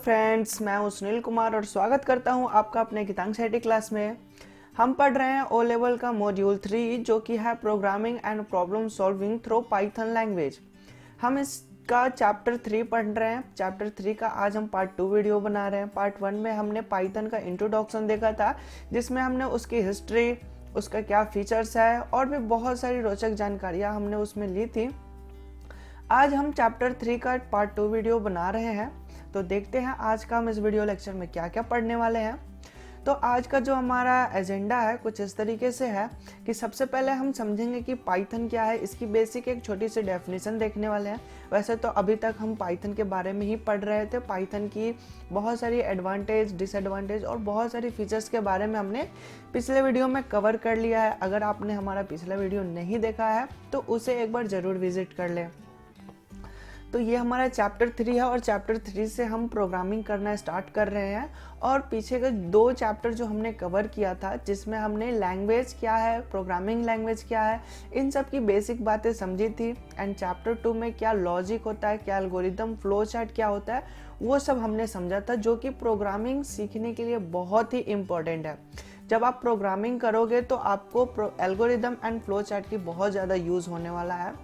Friends, मैं हूं सुनील कुमार और स्वागत करता हूं आपका अपने गीतांश आईटी क्लास में। हम पढ़ रहे हैं ओ लेवल का मॉड्यूल 3 जो कि है programming and problem solving through Python language. हम इसका चैप्टर 3 पढ़ रहे हैं। चैप्टर 3 का आज हम पार्ट 2 वीडियो बना रहे हैं। पार्ट 1 में हमने पाइथन का इंट्रोडक्शन देखा था जिसमें हमने उसकी हिस्ट्री, उसका क्या फीचर्स है और भी बहुत सारी रोचक जानकारियाँ हमने उसमें ली थी। आज हम चैप्टर 3 का पार्ट 2 वीडियो बना रहे हैं, तो देखते हैं आज का हम इस वीडियो लेक्चर में क्या क्या पढ़ने वाले हैं। तो आज का जो हमारा एजेंडा है कुछ इस तरीके से है कि सबसे पहले हम समझेंगे कि पाइथन क्या है, इसकी बेसिक एक छोटी सी डेफिनेशन देखने वाले हैं। वैसे तो अभी तक हम पाइथन के बारे में ही पढ़ रहे थे। पाइथन की बहुत सारी एडवांटेज, डिसएडवांटेज और बहुत सारी फीचर्स के बारे में हमने पिछले वीडियो में कवर कर लिया है। अगर आपने हमारा पिछला वीडियो नहीं देखा है तो उसे एक बार ज़रूर विजिट कर लें। तो ये हमारा चैप्टर 3 है और चैप्टर 3 से हम प्रोग्रामिंग करना स्टार्ट कर रहे हैं। और पीछे के 2 चैप्टर जो हमने कवर किया था जिसमें हमने लैंग्वेज क्या है, प्रोग्रामिंग लैंग्वेज क्या है, इन सब की बेसिक बातें समझी थी। एंड चैप्टर 2 में क्या लॉजिक होता है, क्या एल्गोरिदम, फ्लो चार्ट क्या होता है, वो सब हमने समझा था, जो कि प्रोग्रामिंग सीखने के लिए बहुत ही इम्पोर्टेंट है। जब आप प्रोग्रामिंग करोगे तो आपको एल्गोरिदम एंड फ्लो चार्ट की बहुत ज़्यादा यूज़ होने वाला है।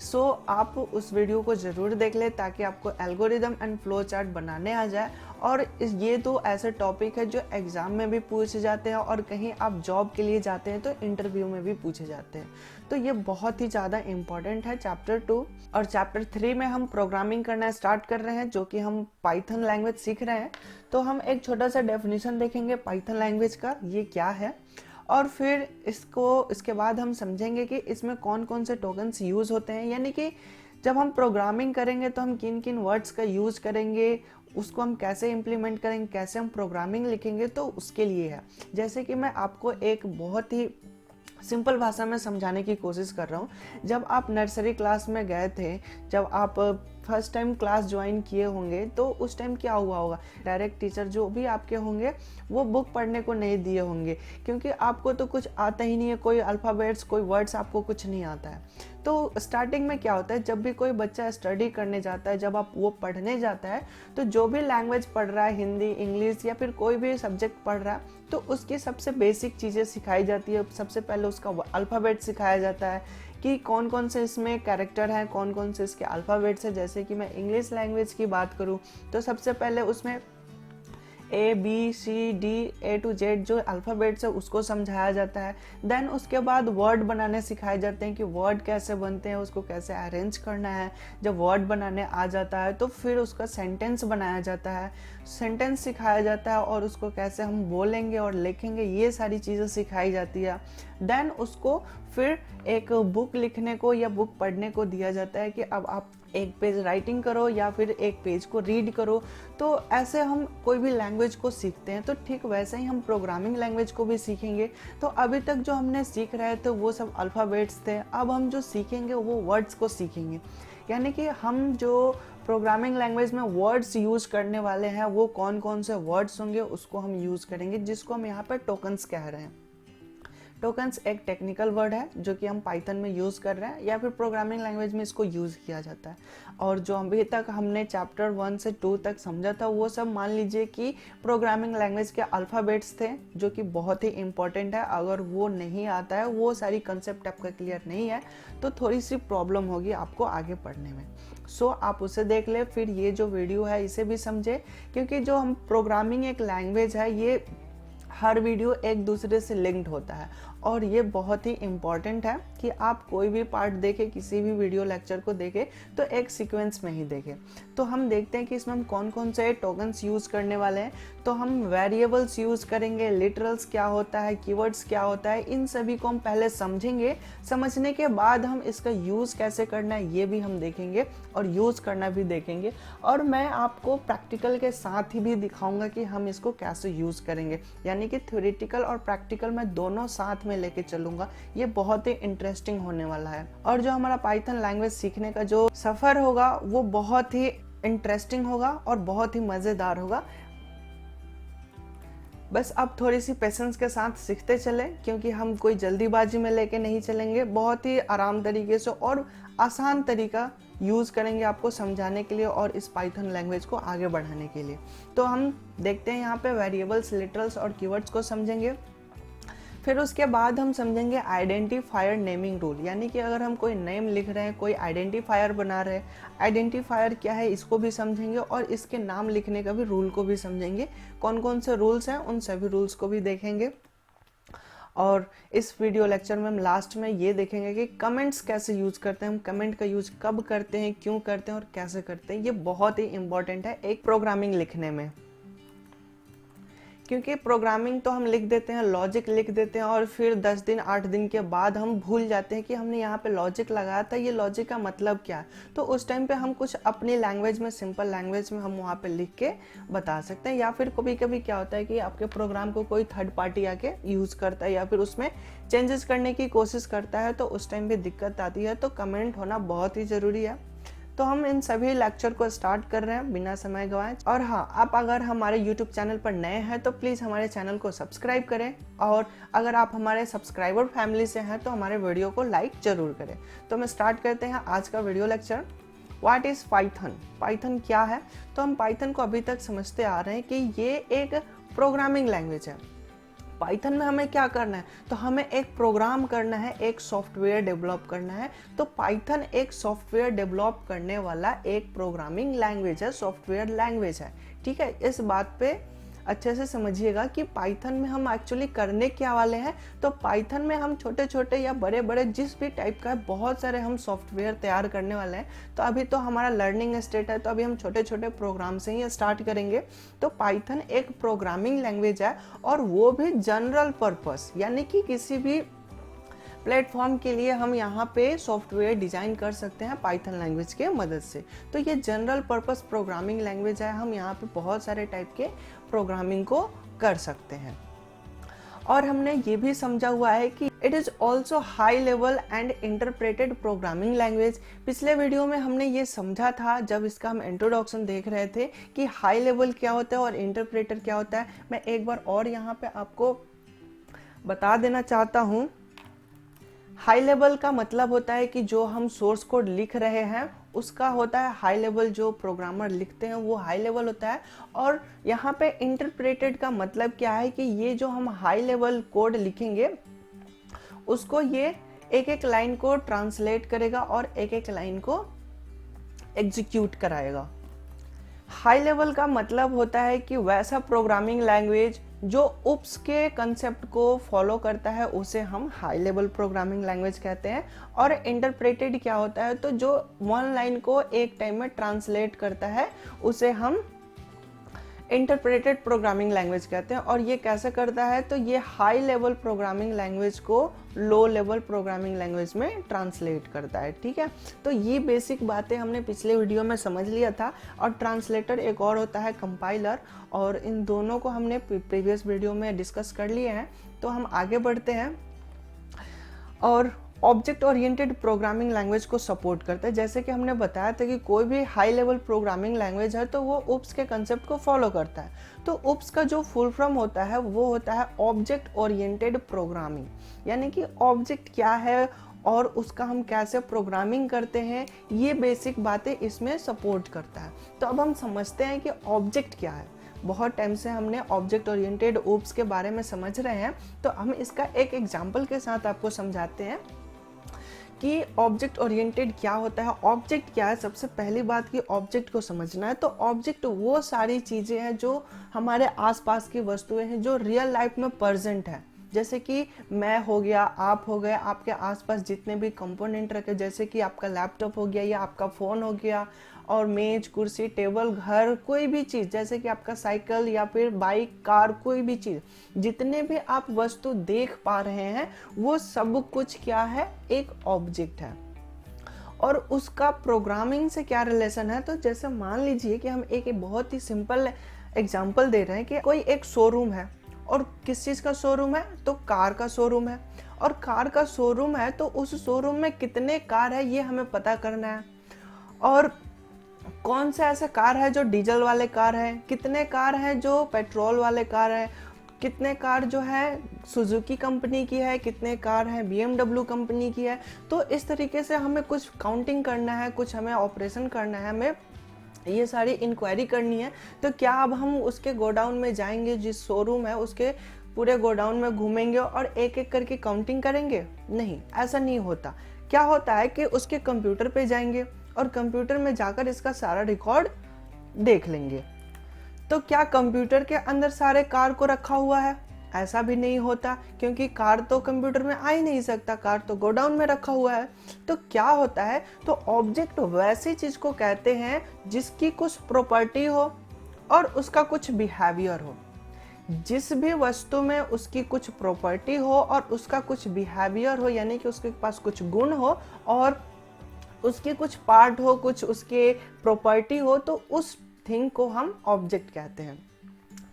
सो आप उस वीडियो को ज़रूर देख लें ताकि आपको एल्गोरिदम एंड फ्लो चार्ट बनाने आ जाए। और ये तो ऐसे टॉपिक है जो एग्ज़ाम में भी पूछे जाते हैं और कहीं आप जॉब के लिए जाते हैं तो इंटरव्यू में भी पूछे जाते हैं। तो ये बहुत ही ज़्यादा इम्पॉर्टेंट है चैप्टर 2। और चैप्टर 3 में हम प्रोग्रामिंग करना स्टार्ट कर रहे हैं, जो कि हम पाइथन लैंग्वेज सीख रहे हैं। तो हम एक छोटा सा डेफिनेशन देखेंगे पाइथन लैंग्वेज का, ये क्या है, और फिर इसके बाद हम समझेंगे कि इसमें कौन कौन से टोकन्स यूज़ होते हैं। यानी कि जब हम प्रोग्रामिंग करेंगे तो हम किन किन वर्ड्स का यूज़ करेंगे, उसको हम कैसे इम्प्लीमेंट करेंगे, कैसे हम प्रोग्रामिंग लिखेंगे, तो उसके लिए है। जैसे कि मैं आपको एक बहुत ही सिंपल भाषा में समझाने की कोशिश कर रहा हूँ। जब आप नर्सरी क्लास में गए थे, जब आप फर्स्ट टाइम क्लास ज्वाइन किए होंगे, तो उस टाइम क्या हुआ होगा, डायरेक्ट टीचर जो भी आपके होंगे वो बुक पढ़ने को नहीं दिए होंगे, क्योंकि आपको तो कुछ आता ही नहीं है, कोई अल्फ़ाबेट्स, कोई वर्ड्स आपको कुछ नहीं आता है। तो स्टार्टिंग में क्या होता है, जब भी कोई बच्चा स्टडी करने जाता है, जब आप वो पढ़ने जाता है, तो जो भी लैंग्वेज पढ़ रहा है, हिंदी, इंग्लिश या फिर कोई भी सब्जेक्ट पढ़ रहा है, तो उसकी सबसे बेसिक चीज़ें सिखाई जाती है। सबसे पहले उसका अल्फ़ाबेट सिखाया जाता है कि कौन कौन से इसमें कैरेक्टर हैं, कौन कौन से इसके अल्फ़ाबेट्स हैं। जैसे कि मैं इंग्लिश लैंग्वेज की बात करूं तो सबसे पहले उसमें ABCD A to Z जो अल्फ़ाबेट्स है उसको समझाया जाता है। देन उसके बाद वर्ड बनाने सिखाए जाते हैं कि वर्ड कैसे बनते हैं, उसको कैसे अरेंज करना है। जब वर्ड बनाने आ जाता है तो फिर उसका सेंटेंस बनाया जाता है, सेंटेंस सिखाया जाता है और उसको कैसे हम बोलेंगे और लिखेंगे, ये सारी चीज़ें सिखाई जाती है। देन उसको फिर एक बुक लिखने को या बुक पढ़ने को दिया जाता है कि अब आप एक पेज राइटिंग करो या फिर एक पेज को रीड करो। तो ऐसे हम कोई भी लैंग्वेज को सीखते हैं, तो ठीक वैसे ही हम प्रोग्रामिंग लैंग्वेज को भी सीखेंगे। तो अभी तक जो हमने सीख रहे थे वो सब अल्फ़ाबेट्स थे, अब हम जो सीखेंगे वो वर्ड्स को सीखेंगे। यानी कि हम जो प्रोग्रामिंग लैंग्वेज में वर्ड्स यूज़ करने वाले हैं वो कौन कौन से वर्ड्स होंगे उसको हम यूज़ करेंगे, जिसको हम यहाँ पर टोकन्स कह रहे हैं। टोकन्स एक टेक्निकल वर्ड है जो कि हम पाइथन में यूज़ कर रहे हैं या फिर प्रोग्रामिंग लैंग्वेज में इसको यूज़ किया जाता है। और जो अभी तक हमने चैप्टर 1 से 2 तक समझा था वो सब मान लीजिए कि प्रोग्रामिंग लैंग्वेज के अल्फ़ाबेट्स थे, जो कि बहुत ही इंपॉर्टेंट है। अगर वो नहीं आता है, वो सारी कंसेप्ट आपका क्लियर नहीं है, तो थोड़ी सी प्रॉब्लम होगी आपको आगे पढ़ने में। सो आप उसे देख ले, फिर ये जो वीडियो है इसे भी समझे, क्योंकि जो हम प्रोग्रामिंग एक लैंग्वेज है, ये हर वीडियो एक दूसरे से लिंक्ड होता है। और ये बहुत ही इम्पॉर्टेंट है कि आप कोई भी पार्ट देखें, किसी भी वीडियो लेक्चर को देखें तो एक सीक्वेंस में ही देखें। तो हम देखते हैं कि इसमें हम कौन कौन से टोकन्स यूज़ करने वाले हैं। तो हम वेरिएबल्स यूज़ करेंगे, लिटरल्स क्या होता है, कीवर्ड्स क्या होता है, इन सभी को हम पहले समझेंगे। समझने के बाद हम इसका यूज़ कैसे करना है ये भी हम देखेंगे और यूज़ करना भी देखेंगे। और मैं आपको प्रैक्टिकल के साथ ही भी दिखाऊंगा कि हम इसको कैसे यूज़ करेंगे। यानी कि थ्योरेटिकल और प्रैक्टिकल मैं दोनों साथ में लेके चलूंगा। ये बहुत ही इंटरेस्टिंग होने वाला है। और जो हमारा पाइथन लैंग्वेज सीखने का जो सफ़र होगा वो बहुत ही इंटरेस्टिंग होगा और बहुत ही मज़ेदार होगा। बस अब थोड़ी सी पेशेंस के साथ सीखते चलें, क्योंकि हम कोई जल्दीबाजी में लेके नहीं चलेंगे। बहुत ही आराम तरीके से और आसान तरीका यूज़ करेंगे आपको समझाने के लिए और इस पाइथन लैंग्वेज को आगे बढ़ाने के लिए। तो हम देखते हैं यहाँ पे वेरिएबल्स, लिटरल्स और कीवर्ड्स को समझेंगे। फिर उसके बाद हम समझेंगे आइडेंटिफायर नेमिंग रूल, यानी कि अगर हम कोई नेम लिख रहे हैं, कोई आइडेंटिफायर बना रहे हैं, आइडेंटिफायर क्या है इसको भी समझेंगे और इसके नाम लिखने का भी रूल को भी समझेंगे। कौन कौन से रूल्स हैं उन सभी रूल्स को भी देखेंगे। और इस वीडियो लेक्चर में हम लास्ट में ये देखेंगे कि कमेंट्स कैसे यूज़ करते हैं, हम कमेंट का यूज़ कब करते हैं, क्यों करते हैं और कैसे करते हैं। ये बहुत ही इंपॉर्टेंट है एक प्रोग्रामिंग लिखने में, क्योंकि प्रोग्रामिंग तो हम लिख देते हैं, लॉजिक लिख देते हैं और फिर 10 दिन 8 दिन के बाद हम भूल जाते हैं कि हमने यहाँ पे लॉजिक लगाया था, ये लॉजिक का मतलब क्या है। तो उस टाइम पे हम कुछ अपनी लैंग्वेज में, सिंपल लैंग्वेज में हम वहाँ पे लिख के बता सकते हैं। या फिर कभी कभी क्या होता है कि आपके प्रोग्राम को कोई थर्ड पार्टी आके यूज़ करता है या फिर उसमें चेंजेस करने की कोशिश करता है, तो उस टाइम भी दिक्कत आती है। तो कमेंट होना बहुत ही ज़रूरी है। तो हम इन सभी लेक्चर को स्टार्ट कर रहे हैं बिना समय गंवाए। और हाँ, आप अगर हमारे YouTube चैनल पर नए हैं तो प्लीज़ हमारे चैनल को सब्सक्राइब करें, और अगर आप हमारे सब्सक्राइबर फैमिली से हैं तो हमारे वीडियो को लाइक ज़रूर करें। तो हम स्टार्ट करते हैं आज का video lecture. What is Python? Python क्या है? तो हम पाइथन को अभी तक समझते आ रहे हैं कि ये एक प्रोग्रामिंग लैंग्वेज है। पाइथन में हमें क्या करना है? तो हमें एक प्रोग्राम करना है, एक सॉफ्टवेयर डेवलप करना है। तो पाइथन एक सॉफ्टवेयर डेवलप करने वाला एक प्रोग्रामिंग लैंग्वेज है, सॉफ्टवेयर लैंग्वेज है। ठीक है, इस बात पे अच्छे से समझिएगा कि पाइथन में हम एक्चुअली करने क्या वाले हैं। तो पाइथन में हम छोटे छोटे या बड़े बड़े जिस भी टाइप का है, बहुत सारे हम सॉफ्टवेयर तैयार करने वाले हैं। तो अभी तो हमारा लर्निंग स्टेट है, तो अभी हम छोटे छोटे प्रोग्राम से ही स्टार्ट करेंगे। तो पाइथन एक प्रोग्रामिंग लैंग्वेज है, और वो भी जनरल पर्पस, यानी कि किसी भी प्लेटफॉर्म के लिए हम यहाँ पे सॉफ्टवेयर डिज़ाइन कर सकते हैं पाइथन लैंग्वेज के मदद से। तो ये जनरल पर्पस प्रोग्रामिंग लैंग्वेज है, हम यहाँ पे बहुत सारे टाइप के प्रोग्रामिंग को कर सकते हैं। और हमने ये भी समझा हुआ है कि it is also high level and interpreted programming language. पिछले वीडियो में हमने ये समझा था जब इसका हम इंट्रोडक्शन देख रहे थे कि हाई लेवल क्या होता है और इंटरप्रेटर क्या होता है। मैं एक बार और यहाँ पे आपको बता देना चाहता हूँ। हाई लेवल का मतलब होता है कि जो हम सोर्स कोड लिख रहे हैं उसका होता है हाई लेवल, जो प्रोग्रामर लिखते हैं वो हाई लेवल होता है। और यहाँ पे इंटरप्रेटेड का मतलब क्या है कि ये जो हम हाई लेवल कोड लिखेंगे उसको ये एक एक लाइन को ट्रांसलेट करेगा और एक एक लाइन को एग्जीक्यूट कराएगा। हाई लेवल का मतलब होता है कि वैसा प्रोग्रामिंग लैंग्वेज जो उप्स के कंसेप्ट को फॉलो करता है उसे हम हाई लेवल प्रोग्रामिंग लैंग्वेज कहते हैं। और इंटरप्रेटेड क्या होता है? तो जो वन लाइन को एक टाइम में ट्रांसलेट करता है उसे हम इंटरप्रेटेड प्रोग्रामिंग लैंग्वेज कहते हैं। और ये कैसे करता है? तो ये हाई लेवल प्रोग्रामिंग लैंग्वेज को लो लेवल प्रोग्रामिंग लैंग्वेज में ट्रांसलेट करता है। ठीक है, तो ये बेसिक बातें हमने पिछले वीडियो में समझ लिया था। और ट्रांसलेटर एक और होता है कंपाइलर, और इन दोनों को हमने प्रीवियस वीडियो में डिस्कस कर लिए हैं। तो हम आगे बढ़ते हैं। और ऑब्जेक्ट ओरिएंटेड प्रोग्रामिंग लैंग्वेज को सपोर्ट करता है। जैसे कि हमने बताया था कि कोई भी हाई लेवल प्रोग्रामिंग लैंग्वेज है तो वो उप्स के कंसेप्ट को फॉलो करता है। तो उप्स का जो फुल फॉर्म होता है वो होता है ऑब्जेक्ट ओरिएंटेड प्रोग्रामिंग, यानी कि ऑब्जेक्ट क्या है और उसका हम कैसे प्रोग्रामिंग करते हैं, ये बेसिक बातें इसमें सपोर्ट करता है। तो अब हम समझते हैं कि ऑब्जेक्ट क्या है। बहुत टाइम से हमने ऑब्जेक्ट ओरिएंटेड उप्स के बारे में समझ रहे हैं, तो हम इसका एक एग्जाम्पल के साथ आपको समझाते हैं कि ऑब्जेक्ट ओरिएंटेड क्या होता है। ऑब्जेक्ट क्या है? सबसे पहली बात कि ऑब्जेक्ट को समझना है। तो ऑब्जेक्ट वो सारी चीज़ें हैं जो हमारे आसपास की वस्तुएं हैं जो रियल लाइफ में प्रेजेंट है। जैसे कि मैं हो गया, आप हो गए, आपके आसपास जितने भी कंपोनेंट रखे, जैसे कि आपका लैपटॉप हो गया या आपका फ़ोन हो गया, और मेज, कुर्सी, टेबल, घर, कोई भी चीज़, जैसे कि आपका साइकिल या फिर बाइक, कार, कोई भी चीज़, जितने भी आप वस्तु देख पा रहे हैं वो सब कुछ क्या है? एक ऑब्जेक्ट है। और उसका प्रोग्रामिंग से क्या रिलेशन है? तो जैसे मान लीजिए कि हम एक बहुत ही सिंपल एग्जांपल दे रहे हैं कि कोई एक शोरूम है, और किस चीज़ का शोरूम है? तो कार का शोरूम है। और कार का शोरूम है तो उस शोरूम में कितने कार है ये हमें पता करना है। और कौन सा ऐसा कार है जो डीजल वाले कार हैं, कितने कार हैं जो पेट्रोल वाले कार हैं, कितने कार जो है सुजुकी कंपनी की है, कितने कार है BMW कंपनी की है। तो इस तरीके से हमें कुछ काउंटिंग करना है, कुछ हमें ऑपरेशन करना है, हमें ये सारी इंक्वायरी करनी है। तो क्या अब हम उसके गोडाउन में जाएंगे, जिस शोरूम है उसके पूरे गोडाउन में घूमेंगे और एक एक करके काउंटिंग करेंगे? नहीं, ऐसा नहीं होता। क्या होता है कि उसके कंप्यूटर पे जाएंगे और कंप्यूटर में जाकर इसका सारा रिकॉर्ड देख लेंगे। तो क्या कंप्यूटर के अंदर सारे कार को रखा हुआ है? ऐसा भी नहीं होता, क्योंकि कार तो कंप्यूटर में आ ही नहीं सकता, कार तो गोडाउन में रखा हुआ है। तो क्या होता है, तो ऑब्जेक्ट वैसी चीज को कहते हैं जिसकी कुछ प्रॉपर्टी हो और उसका कुछ बिहेवियर हो। जिस भी वस्तु में उसकी कुछ प्रॉपर्टी हो और उसका कुछ बिहेवियर हो, यानी कि उसके पास कुछ गुण हो और उसके कुछ पार्ट हो, कुछ उसके प्रॉपर्टी हो, तो उस थिंग को हम ऑब्जेक्ट कहते हैं।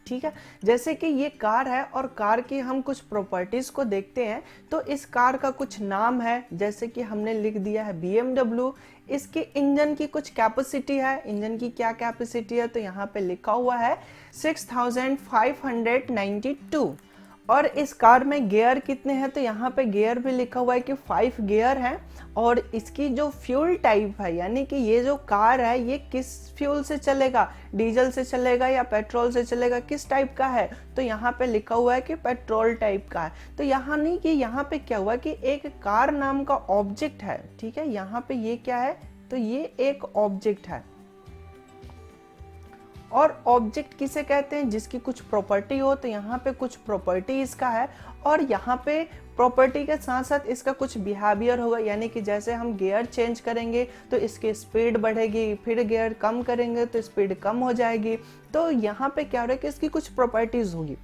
ठीक है, जैसे कि ये कार है और कार की हम कुछ प्रॉपर्टीज को देखते हैं। तो इस कार का कुछ नाम है, जैसे कि हमने लिख दिया है BMW। इसके इंजन की कुछ कैपेसिटी है, इंजन की क्या कैपेसिटी है, तो यहाँ पे लिखा हुआ है 6592। और इस कार में गियर कितने हैं, तो यहाँ पे गियर भी लिखा हुआ है कि 5 गियर हैं। और इसकी जो फ्यूल टाइप है, यानी कि ये जो कार है ये किस फ्यूल से चलेगा, डीजल से चलेगा या पेट्रोल से चलेगा, किस टाइप का है, तो यहाँ पे लिखा हुआ है कि पेट्रोल टाइप का है। तो यहाँ नहीं, कि यहाँ पे क्या हुआ कि एक कार नाम का ऑब्जेक्ट है। ठीक है, यहाँ पे ये क्या है, तो ये एक ऑब्जेक्ट है। और ऑब्जेक्ट किसे कहते हैं, जिसकी कुछ प्रॉपर्टी हो। तो यहाँ पे कुछ प्रॉपर्टी इसका है और यहाँ पे प्रॉपर्टी के साथ साथ इसका कुछ बिहेवियर होगा, यानी कि जैसे हम गियर चेंज करेंगे तो इसकी स्पीड बढ़ेगी, फिर गियर कम करेंगे तो स्पीड कम हो जाएगी। तो यहाँ पे क्या हो रहा है कि इसकी कुछ प्रॉपर्टीज होगी।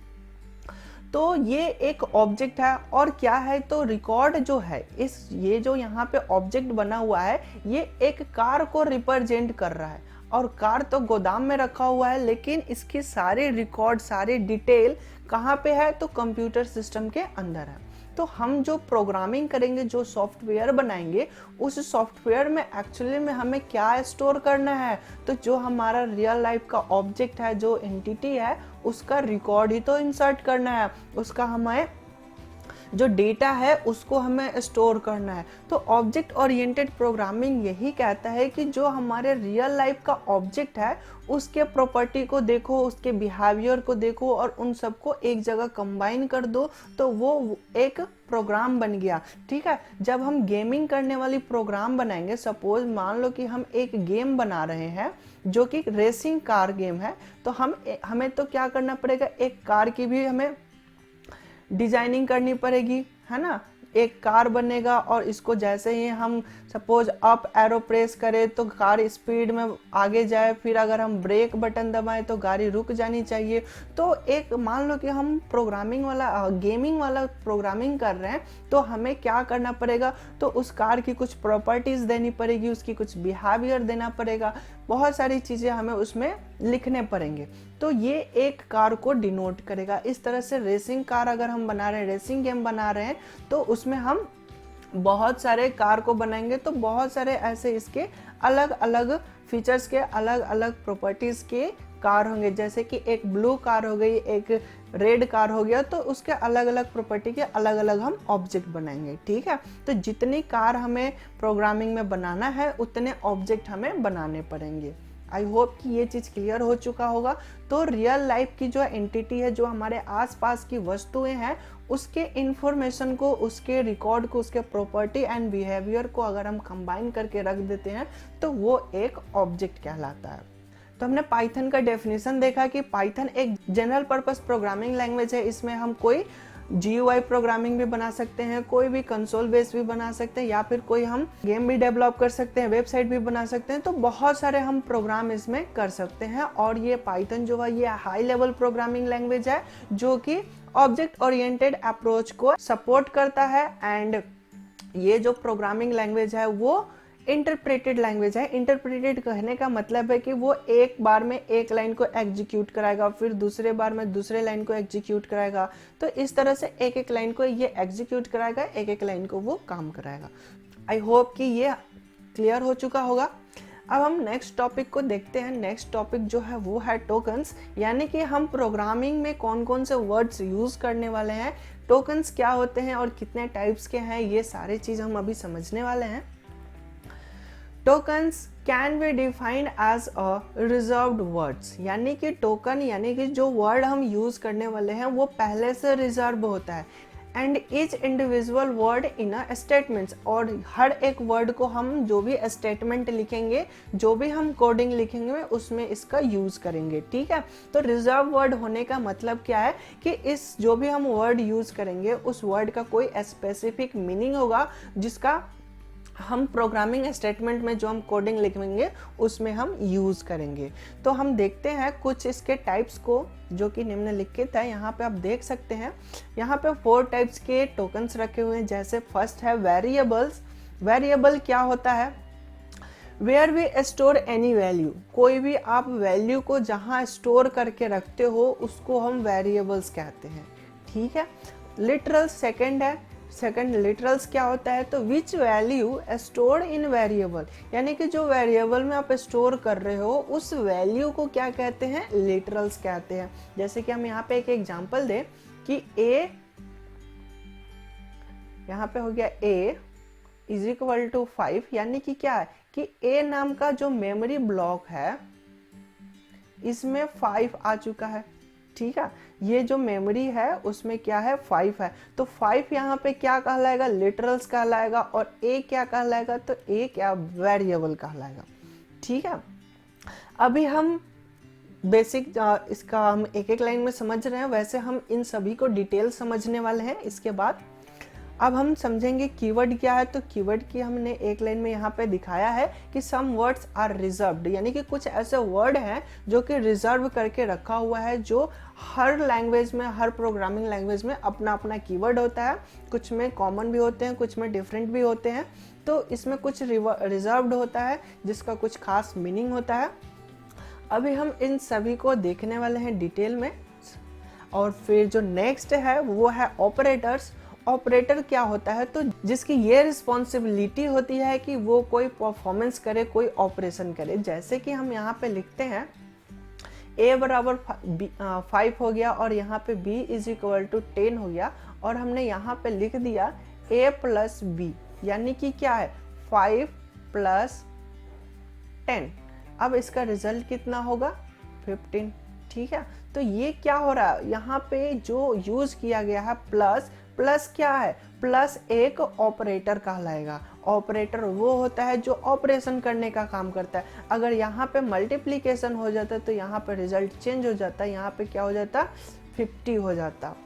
तो ये एक ऑब्जेक्ट है। और क्या है, तो रिकॉर्ड जो है, इस ये जो यहाँ पे ऑब्जेक्ट बना हुआ है ये एक कार को रिप्रेजेंट कर रहा है। और कार तो गोदाम में रखा हुआ है, लेकिन इसकी सारे रिकॉर्ड, सारे डिटेल कहाँ पे है, तो कंप्यूटर सिस्टम के अंदर है। तो हम जो प्रोग्रामिंग करेंगे, जो सॉफ्टवेयर बनाएंगे, उस सॉफ्टवेयर में एक्चुअली में हमें क्या स्टोर करना है, तो जो हमारा रियल लाइफ का ऑब्जेक्ट है, जो एंटिटी है, उसका रिकॉर्ड ही तो इंसर्ट करना है, उसका हमें जो डेटा है उसको हमें स्टोर करना है। तो ऑब्जेक्ट ओरिएंटेड प्रोग्रामिंग यही कहता है कि जो हमारे रियल लाइफ का ऑब्जेक्ट है उसके प्रॉपर्टी को देखो, उसके बिहेवियर को देखो और उन सबको एक जगह कंबाइन कर दो, तो वो एक प्रोग्राम बन गया। ठीक है, जब हम गेमिंग करने वाली प्रोग्राम बनाएंगे, सपोज मान लो कि हम एक गेम बना रहे हैं जो कि रेसिंग कार गेम है, तो हमें तो क्या करना पड़ेगा, एक कार की भी हमें डिजाइनिंग करनी पड़ेगी, है ना। एक कार बनेगा और इसको जैसे ही हम सपोज अप एरो प्रेस करें तो कार स्पीड में आगे जाए, फिर अगर हम ब्रेक बटन दबाएं तो गाड़ी रुक जानी चाहिए। तो एक मान लो कि हम प्रोग्रामिंग वाला, गेमिंग वाला प्रोग्रामिंग कर रहे हैं, तो हमें क्या करना पड़ेगा, तो उस कार की कुछ प्रॉपर्टीज देनी पड़ेगी, उसकी कुछ बिहेवियर देना पड़ेगा, बहुत सारी चीजें हमें उसमें लिखने पड़ेंगे। तो ये एक कार को डिनोट करेगा। इस तरह से रेसिंग कार अगर हम बना रहे हैं, रेसिंग गेम बना रहे हैं, तो उसमें हम बहुत सारे कार को बनाएंगे, तो बहुत सारे ऐसे इसके अलग अलग फीचर्स के, अलग अलग प्रॉपर्टीज के कार होंगे। जैसे कि एक ब्लू कार हो गई, एक रेड कार हो गया, तो उसके अलग अलग प्रॉपर्टी के अलग अलग हम ऑब्जेक्ट बनाएंगे। ठीक है, तो जितनी कार हमें प्रोग्रामिंग में बनाना है उतने ऑब्जेक्ट हमें बनाने पड़ेंगे। आई होप कि ये चीज़ क्लियर हो चुका होगा। तो रियल लाइफ की जो एंटिटी है, जो हमारे आसपास की वस्तुएं हैं, उसके इंफॉर्मेशन को, उसके रिकॉर्ड को, उसके प्रॉपर्टी एंड बिहेवियर को अगर हम कंबाइन करके रख देते हैं तो वो एक ऑब्जेक्ट कहलाता है। तो हमने पाइथन का डेफिनेशन देखा कि पाइथन एक जनरल पर्पस प्रोग्रामिंग लैंग्वेज है। इसमें हम कोई GUI प्रोग्रामिंग भी बना सकते हैं, कोई भी कंसोल बेस भी बना सकते हैं, या फिर कोई हम गेम भी डेवलप कर सकते हैं, वेबसाइट भी बना सकते हैं। तो बहुत सारे हम प्रोग्राम इसमें कर सकते हैं। और ये पाइथन जो है ये हाई लेवल प्रोग्रामिंग लैंग्वेज है जो कि ऑब्जेक्ट ओरिएंटेड अप्रोच को सपोर्ट करता है। एंड ये जो प्रोग्रामिंग लैंग्वेज है वो इंटरप्रेटेड लैंग्वेज है। इंटरप्रेटेड कहने का मतलब है कि वो एक बार में एक लाइन को एग्जीक्यूट कराएगा, फिर दूसरे बार में दूसरे लाइन को एग्जीक्यूट कराएगा। तो इस तरह से एक एक लाइन को ये एग्जीक्यूट कराएगा, एक एक लाइन को वो काम कराएगा। आई होप कि ये क्लियर हो चुका होगा। अब हम नेक्स्ट टॉपिक को देखते हैं। नेक्स्ट टॉपिक जो है वो है टोकन्स, यानी कि हम प्रोग्रामिंग में कौन कौन से वर्ड्स यूज़ करने वाले हैं, टोकन्स क्या होते हैं और कितने टाइप्स के हैं, ये सारी चीज़ हम अभी समझने वाले हैं। Tokens can be defined as a reserved words, यानी कि टोकन यानी कि जो वर्ड हम यूज़ करने वाले हैं वो पहले से रिजर्व होता है, and each individual word in a statements, और हर एक वर्ड को हम जो भी स्टेटमेंट लिखेंगे, जो भी हम कोडिंग लिखेंगे उसमें इसका यूज़ करेंगे। ठीक है, तो रिजर्व वर्ड होने का मतलब क्या है कि इस जो भी हम वर्ड यूज़ करेंगे उस वर्ड का कोई स्पेसिफिक मीनिंग होगा जिसका हम प्रोग्रामिंग स्टेटमेंट में जो हम कोडिंग लिखेंगे उसमें हम यूज़ करेंगे। तो हम देखते हैं कुछ इसके टाइप्स को जो कि निम्नलिखित है। यहाँ पे आप देख सकते हैं, यहाँ पे 4 टाइप्स के टोकन्स रखे हुए हैं। जैसे फर्स्ट है वेरिएबल्स। वेरिएबल क्या होता है? Where we store any value, कोई भी आप वैल्यू को जहाँ स्टोर करके रखते हो उसको हम वेरिएबल्स कहते हैं। ठीक है, लिटरल सेकंड है। सेकंड लिटरल्स क्या होता है? तो which value store in variable, यानी कि जो वेरिएबल में आप स्टोर कर रहे हो उस वैल्यू को क्या कहते हैं? लिटरल्स कहते हैं। जैसे कि हम यहाँ पे एक एग्जांपल दें कि a, यहाँ पे हो गया a इज इक्वल टू 5, यानी कि क्या है कि a नाम का जो मेमोरी ब्लॉक है इसमें 5 आ चुका है। ठीक है, ये जो मेमोरी है उसमें क्या है? 5 है। तो 5 यहाँ पे क्या कहलाएगा? लिटरल्स कहलाएगा। और a क्या कहलाएगा? तो a क्या? वेरिएबल कहलाएगा। ठीक है, अभी हम बेसिक इसका हम एक एक लाइन में समझ रहे हैं, वैसे हम इन सभी को डिटेल समझने वाले हैं इसके बाद। अब हम समझेंगे कीवर्ड क्या है। तो कीवर्ड की हमने एक लाइन में यहाँ पे दिखाया है कि सम वर्ड्स आर रिजर्व्ड, यानी कि कुछ ऐसे वर्ड हैं जो कि रिजर्व करके रखा हुआ है, जो हर लैंग्वेज में, हर प्रोग्रामिंग लैंग्वेज में अपना अपना कीवर्ड होता है। कुछ में कॉमन भी होते हैं, कुछ में डिफरेंट भी होते हैं। तो इसमें कुछ रिजर्व्ड होता है जिसका कुछ खास मीनिंग होता है। अभी हम इन सभी को देखने वाले हैं डिटेल में। और फिर जो नेक्स्ट है वो है ऑपरेटर्स। ऑपरेटर क्या होता है? तो जिसकी ये रिस्पॉन्सिबिलिटी होती है कि वो कोई परफॉर्मेंस करे, कोई ऑपरेशन करे। जैसे कि हम यहाँ पे लिखते हैं a बराबर 5 हो गया और यहाँ पे b इज इक्वल टू 10 हो गया, और हमने यहाँ पे लिख दिया a प्लस b, यानी कि क्या है? 5 प्लस 10। अब इसका रिजल्ट कितना होगा? 15। ठीक है, तो ये क्या हो रहा है? यहाँ पे जो यूज किया गया है प्लस, प्लस क्या है? प्लस एक ऑपरेटर कहलाएगा। ऑपरेटर वो होता है जो ऑपरेशन करने का काम करता है। अगर यहाँ पे मल्टीप्लिकेशन हो जाता तो यहाँ पे रिजल्ट चेंज हो जाता, यहाँ पे क्या हो जाता? 50 हो जाता।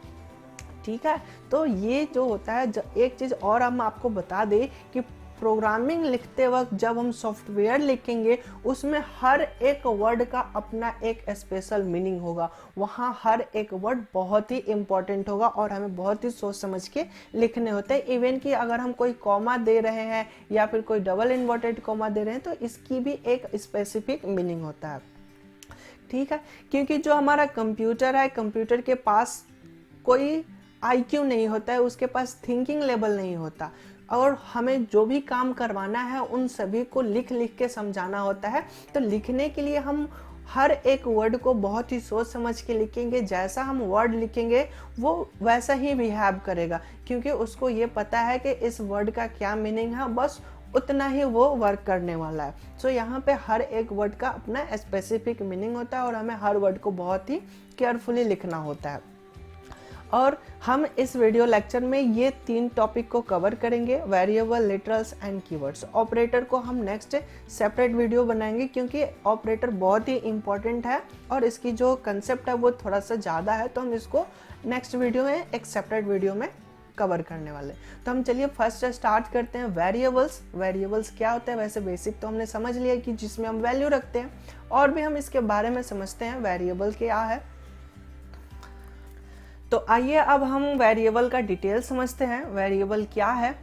ठीक है, तो ये जो होता है, एक चीज़ और हम आपको बता दें कि प्रोग्रामिंग लिखते वक्त जब हम सॉफ्टवेयर लिखेंगे उसमें हर एक वर्ड का अपना एक स्पेशल मीनिंग होगा। वहाँ हर एक वर्ड बहुत ही इम्पोर्टेंट होगा और हमें बहुत ही सोच समझ के लिखने होते हैं। इवन कि अगर हम कोई कॉमा दे रहे हैं या फिर कोई डबल इन्वर्टेड कॉमा दे रहे हैं तो इसकी भी एक स्पेसिफिक मीनिंग होता है। ठीक है, क्योंकि जो हमारा कंप्यूटर है, कंप्यूटर के पास कोई IQ नहीं होता है, उसके पास थिंकिंग लेवल नहीं होता, और हमें जो भी काम करवाना है उन सभी को लिख लिख के समझाना होता है। तो लिखने के लिए हम हर एक वर्ड को बहुत ही सोच समझ के लिखेंगे। जैसा हम वर्ड लिखेंगे वो वैसा ही बिहेव करेगा, क्योंकि उसको ये पता है कि इस वर्ड का क्या मीनिंग है, बस उतना ही वो वर्क करने वाला है। सो यहाँ पे हर एक वर्ड का अपना स्पेसिफिक मीनिंग होता है और हमें हर वर्ड को बहुत ही केयरफुली लिखना होता है। और हम इस वीडियो लेक्चर में ये 3 टॉपिक को कवर करेंगे, variable, literals and keywords. Operator को हम नेक्स्ट सेपरेट वीडियो बनाएंगे क्योंकि ऑपरेटर बहुत ही इंपॉर्टेंट है और इसकी जो कंसेप्ट है वो थोड़ा सा ज़्यादा है, तो हम इसको नेक्स्ट वीडियो में एक सेपरेट वीडियो में कवर करने वाले। तो हम चलिए फर्स्ट स्टार्ट करते हैं वेरिएबल्स। वेरिएबल्स क्या होता है? वैसे बेसिक तो हमने समझ लिया कि जिसमें हम वैल्यू रखते हैं, और भी हम इसके बारे में समझते हैं वेरिएबल क्या है। तो आइए अब हम वेरिएबल का डिटेल समझते हैं। वेरिएबल क्या है?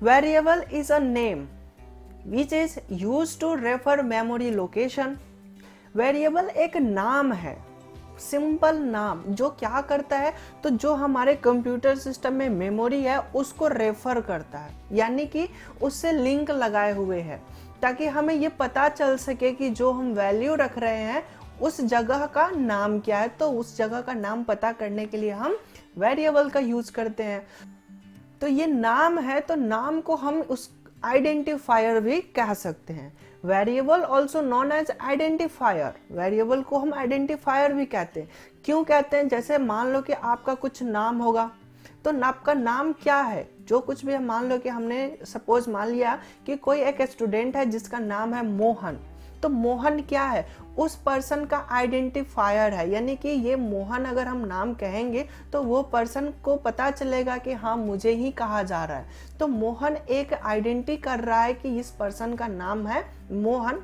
Variable is a name which is used to refer memory location. Variable एक नाम है, सिंपल नाम, जो क्या करता है? तो जो हमारे कंप्यूटर सिस्टम में मेमोरी है उसको रेफर करता है, यानी कि उससे लिंक लगाए हुए है। ताकि हमें ये पता चल सके कि जो हम वैल्यू रख रहे हैं उस जगह का नाम क्या है। तो उस जगह का नाम पता करने के लिए हम वेरिएबल का यूज करते हैं। तो ये नाम है, तो नाम को हम उस आइडेंटिफायर भी कह सकते हैं। Variable also known as identifier, variable को हम आइडेंटिफायर भी कहते हैं। क्यों कहते हैं? जैसे मान लो कि आपका कुछ नाम होगा, तो आपका नाम क्या है, जो कुछ भी है, मान लो कि हमने सपोज मान लिया कि कोई एक स्टूडेंट है जिसका नाम है मोहन, तो मोहन क्या है? उस पर्सन का आइडेंटिफायर है, यानी कि ये मोहन अगर हम नाम कहेंगे तो वो पर्सन को पता चलेगा कि हाँ मुझे ही कहा जा रहा है। तो मोहन एक आइडेंटिटी कर रहा है कि इस पर्सन का नाम है मोहन।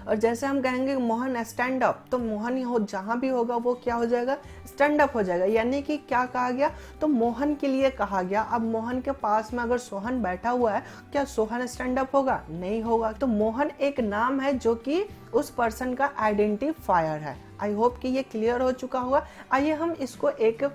और जैसे हम कहेंगे मोहन स्टैंड अप, तो मोहन हो जहाँ भी होगा वो क्या हो जाएगा? स्टैंड अप हो जाएगा। यानी कि क्या कहा गया? तो मोहन के लिए कहा गया। अब मोहन के पास में अगर सोहन बैठा हुआ है, क्या सोहन स्टैंड अप होगा? नहीं होगा। तो मोहन एक नाम है जो कि उस पर्सन का आइडेंटिफायर है। आई होप कि ये क्लियर हो चुका होगा। आइए हम इसको एक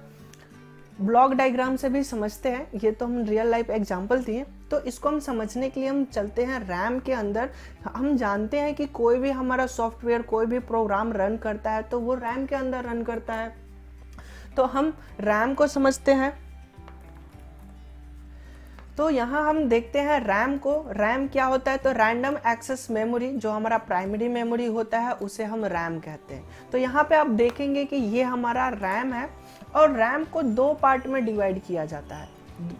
ब्लॉक डायग्राम से भी समझते हैं। ये तो हम रियल लाइफ एग्जांपल दिए, तो इसको हम समझने के लिए हम चलते हैं रैम के अंदर। हम जानते हैं कि कोई भी हमारा सॉफ्टवेयर, कोई भी प्रोग्राम रन करता है तो वो रैम के अंदर रन करता है। तो हम रैम को समझते हैं। तो यहाँ हम देखते हैं रैम को। रैम क्या होता है? तो रैंडम एक्सेस मेमोरी, जो हमारा प्राइमरी मेमोरी होता है उसे हम रैम कहते हैं। तो यहाँ पे आप देखेंगे कि ये हमारा रैम है और रैम को दो पार्ट में डिवाइड किया जाता है।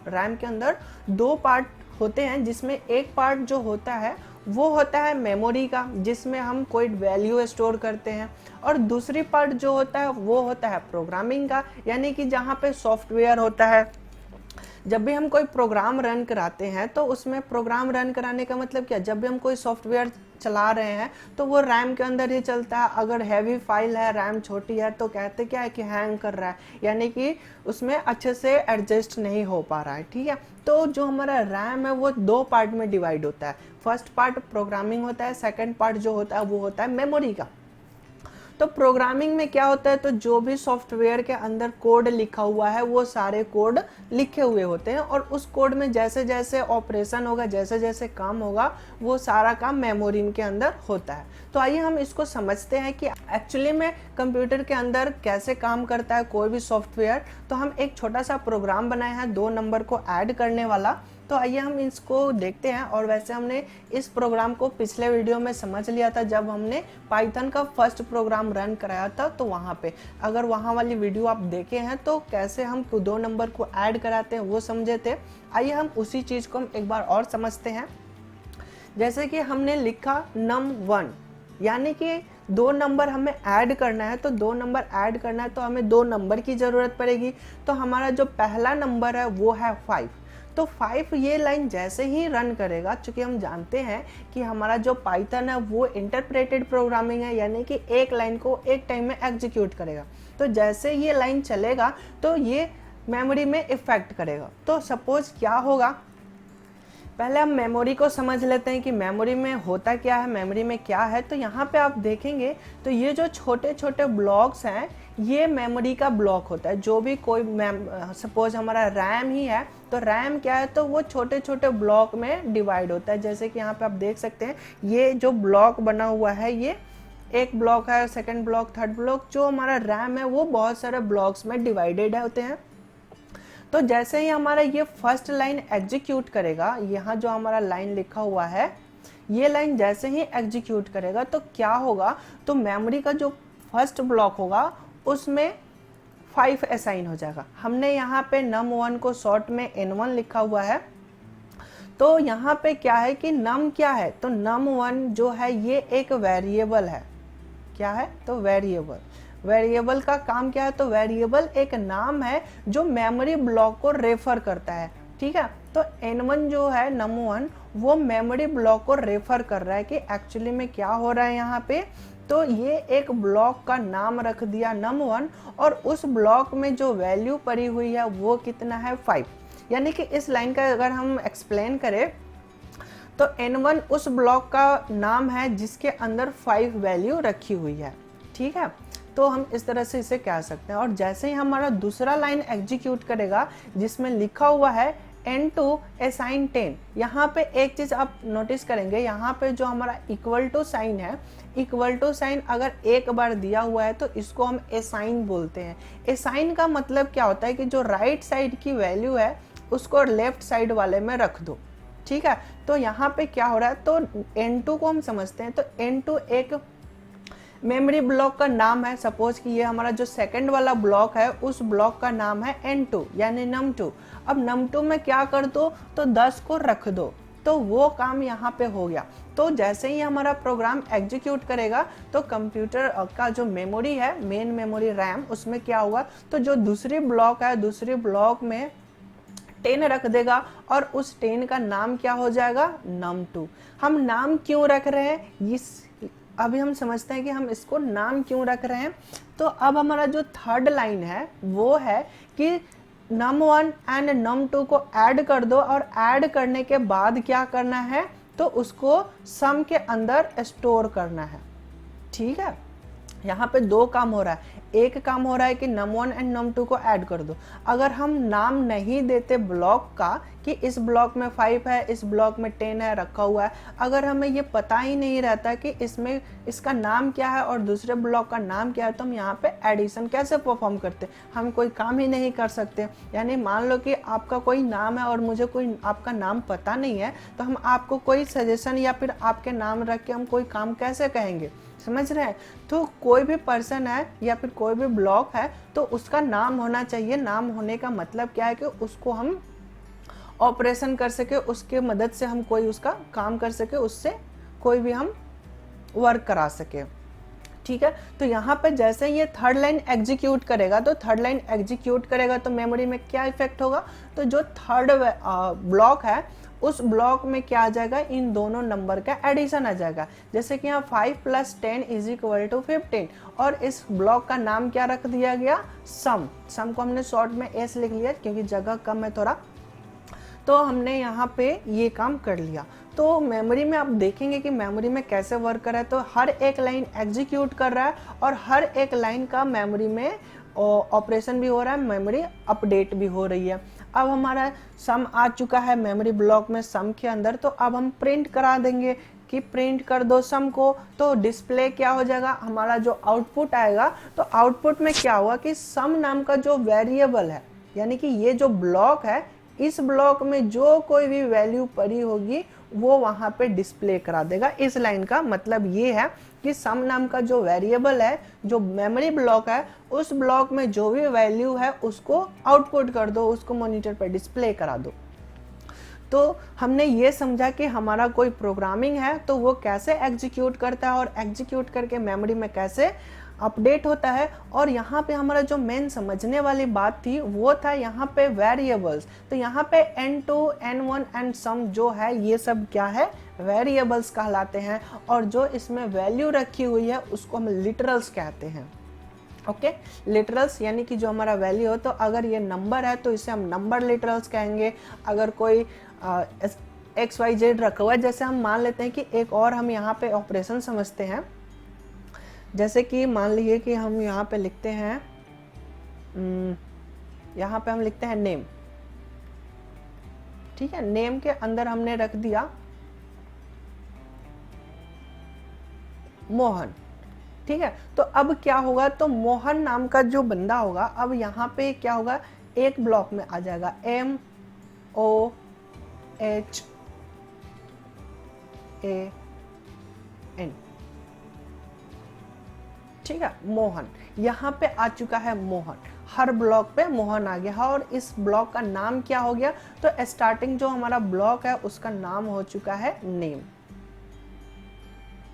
रैम के अंदर दो पार्ट होते हैं, जिसमें एक पार्ट जो होता है वो होता है मेमोरी का, जिसमें हम कोई वैल्यू स्टोर करते हैं, और दूसरी पार्ट जो होता है वो होता है प्रोग्रामिंग का, यानी कि जहाँ पे सॉफ्टवेयर होता है। जब भी हम कोई प्रोग्राम रन कराते हैं तो उसमें प्रोग्राम रन कराने का मतलब क्या? जब भी हम कोई सॉफ्टवेयर चला रहे हैं तो वो रैम के अंदर ही चलता है। अगर हैवी फाइल है, रैम छोटी है, तो कहते क्या है कि हैंग कर रहा है, यानी कि उसमें अच्छे से एडजस्ट नहीं हो पा रहा है। ठीक है, तो जो हमारा रैम है वो दो पार्ट में डिवाइड होता है। फर्स्ट पार्ट प्रोग्रामिंग होता है, सेकेंड पार्ट जो होता है वो होता है मेमोरी का। तो प्रोग्रामिंग में क्या होता है? तो जो भी सॉफ्टवेयर के अंदर कोड लिखा हुआ है वो सारे कोड लिखे हुए होते हैं, और उस कोड में जैसे जैसे ऑपरेशन होगा, जैसे जैसे काम होगा, वो सारा काम मेमोरी के अंदर होता है। तो आइए हम इसको समझते हैं कि एक्चुअली में कंप्यूटर के अंदर कैसे काम करता है कोई भी सॉफ्टवेयर। तो हम एक छोटा सा प्रोग्राम बनाए हैं 2 नंबर को ऐड करने वाला। तो आइए हम इसको देखते हैं। और वैसे हमने इस प्रोग्राम को पिछले वीडियो में समझ लिया था जब हमने पाइथन का फर्स्ट प्रोग्राम रन कराया था। तो वहाँ पे अगर वहाँ वाली वीडियो आप देखे हैं तो कैसे हम 2 नंबर को ऐड कराते हैं वो समझे थे। आइए हम उसी चीज़ को हम एक बार और समझते हैं। जैसे कि हमने लिखा num1, यानी कि 2 नंबर हमें ऐड करना है। तो 2 नंबर ऐड करना है तो हमें 2 नंबर की ज़रूरत पड़ेगी। तो हमारा जो पहला नंबर है वो है 5। तो 5 ये लाइन जैसे ही रन करेगा, चूंकि हम जानते हैं कि हमारा जो पाइथन है वो इंटरप्रेटेड प्रोग्रामिंग है, यानी कि एक लाइन को एक टाइम में एग्जीक्यूट करेगा। तो जैसे ये लाइन चलेगा तो ये मेमोरी में इफेक्ट करेगा। तो सपोज क्या होगा, पहले हम मेमोरी को समझ लेते हैं कि मेमोरी में होता क्या है, मेमोरी में क्या है। तो यहाँ पे आप देखेंगे तो ये जो छोटे छोटे ब्लॉक्स हैं ये मेमोरी का ब्लॉक होता है। जो भी कोई सपोज हमारा रैम ही है, तो रैम क्या है? तो वो छोटे छोटे ब्लॉक में डिवाइड होता है। जैसे कि यहाँ पे आप देख सकते हैं ये जो ब्लॉक बना हुआ है, ये एक ब्लॉक है, सेकेंड ब्लॉक, थर्ड ब्लॉक। जो हमारा रैम है वो बहुत सारे ब्लॉक्स में डिवाइडेड होते हैं। तो जैसे ही हमारा ये फर्स्ट लाइन एग्जीक्यूट करेगा, यहाँ जो हमारा लाइन लिखा हुआ है ये लाइन जैसे ही एग्जीक्यूट करेगा तो क्या होगा? तो मेमोरी का जो फर्स्ट ब्लॉक होगा उसमें 5 असाइन हो जाएगा। हमने यहाँ पे num1 को शॉर्ट में n1 लिखा हुआ है। तो यहाँ पे क्या है कि num क्या है? तो num1 जो है ये एक वेरिएबल है। क्या है? तो वेरिएबल। वेरिएबल का काम क्या है? तो वेरिएबल एक नाम है जो मेमोरी ब्लॉक को रेफर करता है। ठीक है, तो n1 जो है num1 वो मेमोरी ब्लॉक को रेफर कर रहा है कि एक्चुअली में क्या हो रहा है यहाँ पे। तो ये एक ब्लॉक का नाम रख दिया num1, और उस ब्लॉक में जो वैल्यू पड़ी हुई है वो कितना है? 5। यानी कि इस लाइन का अगर हम एक्सप्लेन करें तो n1 उस ब्लॉक का नाम है जिसके अंदर 5 वैल्यू रखी हुई है। ठीक है, तो हम इस तरह से इसे कह सकते हैं। और जैसे ही हमारा दूसरा लाइन एग्जीक्यूट करेगा जिसमें लिखा हुआ है n2 असाइन 10। यहाँ पे एक चीज आप नोटिस करेंगे, यहाँ पे जो हमारा इक्वल टू साइन है, इक्वल टू साइन अगर एक बार दिया हुआ है तो इसको हम असाइन बोलते हैं। असाइन का मतलब क्या होता है कि जो राइट साइड की वैल्यू है उसको लेफ्ट साइड वाले में रख दो, ठीक है। तो यहाँ पे क्या हो रहा है, तो n2 को हम समझते हैं, तो n2 एक मेमोरी ब्लॉक का नाम है। सपोज कि ये हमारा जो सेकंड वाला ब्लॉक है उस ब्लॉक का नाम है n2 यानी num2। अब num2 में क्या कर दो, तो 10 को रख दो, तो वो काम यहाँ पे हो गया। तो जैसे ही हमारा प्रोग्राम एग्जीक्यूट करेगा तो कंप्यूटर का जो मेमोरी है, मेन मेमोरी रैम, उसमें क्या हुआ, तो जो दूसरी ब्लॉक है, दूसरी ब्लॉक में 10 रख देगा और उस 10 का नाम क्या हो जाएगा, num2। हम नाम क्यों रख रहे हैं, इस अभी हम समझते हैं कि हम इसको नाम क्यों रख रहे हैं। तो अब हमारा जो थर्ड लाइन है वो है कि num1 एंड num2 को ऐड कर दो, और ऐड करने के बाद क्या करना है, तो उसको सम के अंदर स्टोर करना है, ठीक है। यहाँ पे दो काम हो रहा है, एक काम हो रहा है कि num1 एंड num2 को ऐड कर दो। अगर हम नाम नहीं देते ब्लॉक का कि इस ब्लॉक में 5 है, इस ब्लॉक में 10 है रखा हुआ है, अगर हमें ये पता ही नहीं रहता कि इसमें इसका नाम क्या है और दूसरे ब्लॉक का नाम क्या है, तो हम यहाँ पे एडिशन कैसे परफॉर्म करते, हम कोई काम ही नहीं कर सकते। यानी मान लो कि आपका कोई नाम है और मुझे कोई आपका नाम पता नहीं है, तो हम आपको कोई सजेशन या फिर आपके नाम रख के हम कोई काम कैसे कहेंगे, समझ रहे हैं। तो कोई भी पर्सन है या फिर कोई भी ब्लॉक है तो उसका नाम होना चाहिए। नाम होने का मतलब क्या है कि उसको हम ऑपरेशन कर सके, उसके मदद से हम कोई उसका काम कर सके, उससे कोई भी हम वर्क करा सके, ठीक है। तो यहाँ पे जैसे ये थर्ड लाइन एग्जीक्यूट करेगा, तो थर्ड लाइन एग्जीक्यूट करेगा तो मेमोरी में क्या इफेक्ट होगा, तो जो थर्ड ब्लॉक है उस ब्लॉक में क्या आ जाएगा, इन दोनों नंबर का एडिशन आ जाएगा। जैसे कि यहाँ 5 + 10 = 15, और इस ब्लॉक का नाम क्या रख दिया गया, सम। सम को हमने शॉर्ट में एस लिख लिया क्योंकि जगह कम है थोड़ा, तो हमने यहाँ पे ये काम कर लिया। तो मेमोरी में आप देखेंगे कि मेमोरी में कैसे वर्क कर रहा है, तो हर एक लाइन एग्जीक्यूट कर रहा है और हर एक लाइन का मेमोरी में ऑपरेशन भी हो रहा है, मेमोरी अपडेट भी हो रही है। अब हमारा सम आ चुका है मेमोरी ब्लॉक में, सम के अंदर, तो अब हम प्रिंट करा देंगे कि प्रिंट कर दो सम को। तो डिस्प्ले क्या हो जाएगा, हमारा जो आउटपुट आएगा, तो आउटपुट में क्या हुआ कि सम नाम का जो वेरिएबल है, यानी कि ये जो ब्लॉक है, इस ब्लॉक में जो कोई भी वैल्यू पड़ी होगी वो वहां पे डिस्प्ले करा देगा। इस लाइन का मतलब ये है कि सम नाम का जो वेरिएबल है, जो मेमोरी ब्लॉक है, उस ब्लॉक में जो भी वैल्यू है उसको आउटपुट कर दो, उसको मॉनिटर पर डिस्प्ले करा दो। तो हमने ये समझा कि हमारा कोई प्रोग्रामिंग है तो वो कैसे एग्जीक्यूट करता है और एग्जीक्यूट करके मेमोरी में कैसे अपडेट होता है। और यहाँ पे हमारा जो मेन समझने वाली बात थी वो था यहाँ पे वेरिएबल्स। तो यहाँ पे n2, n1 एंड सम जो है ये सब क्या है, वेरिएबल्स कहलाते हैं, और जो इसमें वैल्यू रखी हुई है उसको हम लिटरल्स कहते हैं। ओके, लिटरल्स यानी कि जो हमारा वैल्यू हो, तो अगर ये नंबर है तो इसे हम नंबर लिटरल्स कहेंगे। अगर कोई XYZ रखा हुआ है, जैसे हम मान लेते हैं कि एक और हम यहाँ पे ऑपरेशन समझते हैं, जैसे कि मान लीजिए कि हम यहाँ पे लिखते हैं, यहाँ पे हम लिखते हैं नेम, ठीक है। नेम के अंदर हमने रख दिया मोहन, ठीक है। तो अब क्या होगा, तो मोहन नाम का जो बंदा होगा, अब यहाँ पे क्या होगा, एक ब्लॉक में आ जाएगा MOHAN, ठीक है, मोहन। यहाँ पे आ चुका है मोहन, हर ब्लॉक पे मोहन आ गया, और इस ब्लॉक का नाम क्या हो गया, तो स्टार्टिंग जो हमारा ब्लॉक है उसका नाम हो चुका है नेम,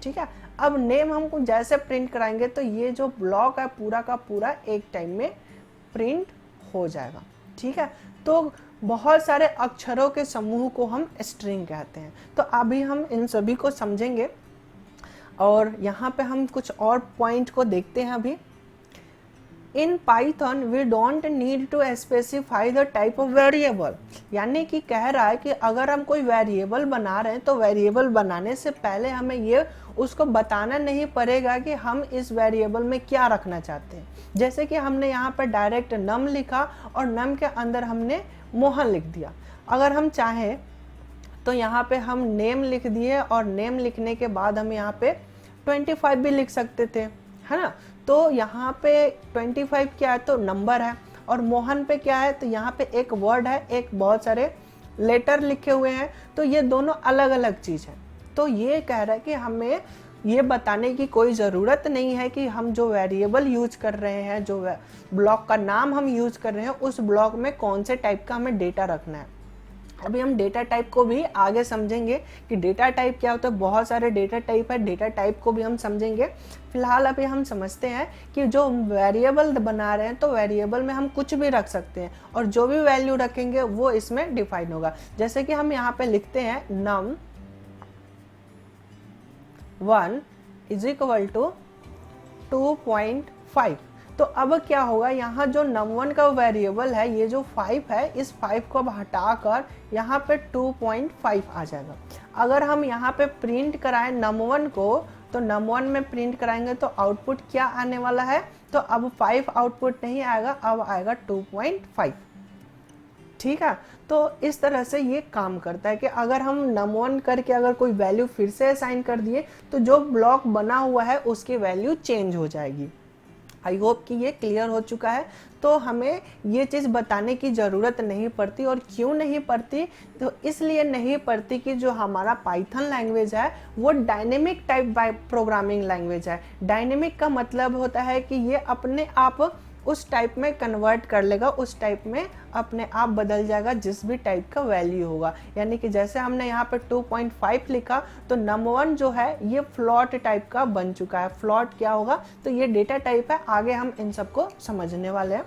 ठीक है। अब नेम हमको जैसे प्रिंट कराएंगे तो ये जो ब्लॉक है पूरा का पूरा एक टाइम में प्रिंट हो जाएगा, ठीक है। तो बहुत सारे अक्षरों के समूह को हम स्ट्रिंग कहते हैं। तो अभी हम इन सभी को समझेंगे, और यहाँ पे हम कुछ और पॉइंट को देखते हैं अभी। In Python we don't need to specify the type of variable, यानी कि कह रहा है कि अगर हम कोई वेरिएबल बना रहे हैं तो वेरिएबल बनाने से पहले हमें ये उसको बताना नहीं पड़ेगा कि हम इस वेरिएबल में क्या रखना चाहते हैं। जैसे कि हमने यहाँ पर डायरेक्ट नम लिखा और नम के अंदर हमने मोहन लिख दिया। अगर हम चाहें तो यहाँ पे हम नेम लिख दिए और नेम लिखने के बाद हम यहाँ पे 25 भी लिख सकते थे, है ना। तो यहाँ पे 25 क्या है, तो नंबर है, और मोहन पे क्या है, तो यहाँ पे एक वर्ड है, एक बहुत सारे लेटर लिखे हुए हैं, तो ये दोनों अलग अलग चीज़ है। तो ये कह रहा है कि हमें ये बताने की कोई ज़रूरत नहीं है कि हम जो वेरिएबल यूज कर रहे हैं, जो ब्लॉक का नाम हम यूज कर रहे हैं, उस ब्लॉक में कौन से टाइप का हमें डेटा रखना है। अभी हम डेटा टाइप को भी आगे समझेंगे कि डेटा टाइप क्या होता है, बहुत सारे डेटा टाइप है, डेटा टाइप को भी हम समझेंगे। फिलहाल अभी हम समझते हैं कि जो वेरिएबल बना रहे हैं, तो वेरिएबल में हम कुछ भी रख सकते हैं और जो भी वैल्यू रखेंगे वो इसमें डिफाइन होगा। जैसे कि हम यहाँ पे लिखते हैं num1 इज इक्वल टू 2.5। तो अब क्या होगा, यहाँ जो num1 का वेरिएबल है, ये जो 5 है, इस 5 को अब हटाकर यहाँ पे 2.5 आ जाएगा। अगर हम यहाँ पे प्रिंट कराएं num1 को, तो num1 में प्रिंट कराएंगे तो आउटपुट क्या आने वाला है, तो अब 5 आउटपुट नहीं आएगा, अब आएगा 2.5। ठीक है, तो इस तरह से ये काम करता है कि अगर हम num1 करके अगर कोई वैल्यू फिर से असाइन कर दिए, तो जो ब्लॉक बना हुआ है उसकी वैल्यू चेंज हो जाएगी। आई होप कि ये क्लियर हो चुका है। तो हमें ये चीज़ बताने की ज़रूरत नहीं पड़ती, और क्यों नहीं पड़ती, तो इसलिए नहीं पड़ती कि जो हमारा पाइथन लैंग्वेज है वो डायनेमिक टाइप प्रोग्रामिंग लैंग्वेज है। डायनेमिक का मतलब होता है कि ये अपने आप उस टाइप में कन्वर्ट कर लेगा, उस टाइप में अपने आप बदल जाएगा जिस भी टाइप का वैल्यू होगा। यानी कि जैसे हमने यहाँ पे 2.5 लिखा, तो num1 जो है ये फ्लॉट टाइप का बन चुका है। फ्लॉट क्या होगा, तो ये डेटा टाइप है, आगे हम इन सबको समझने वाले हैं।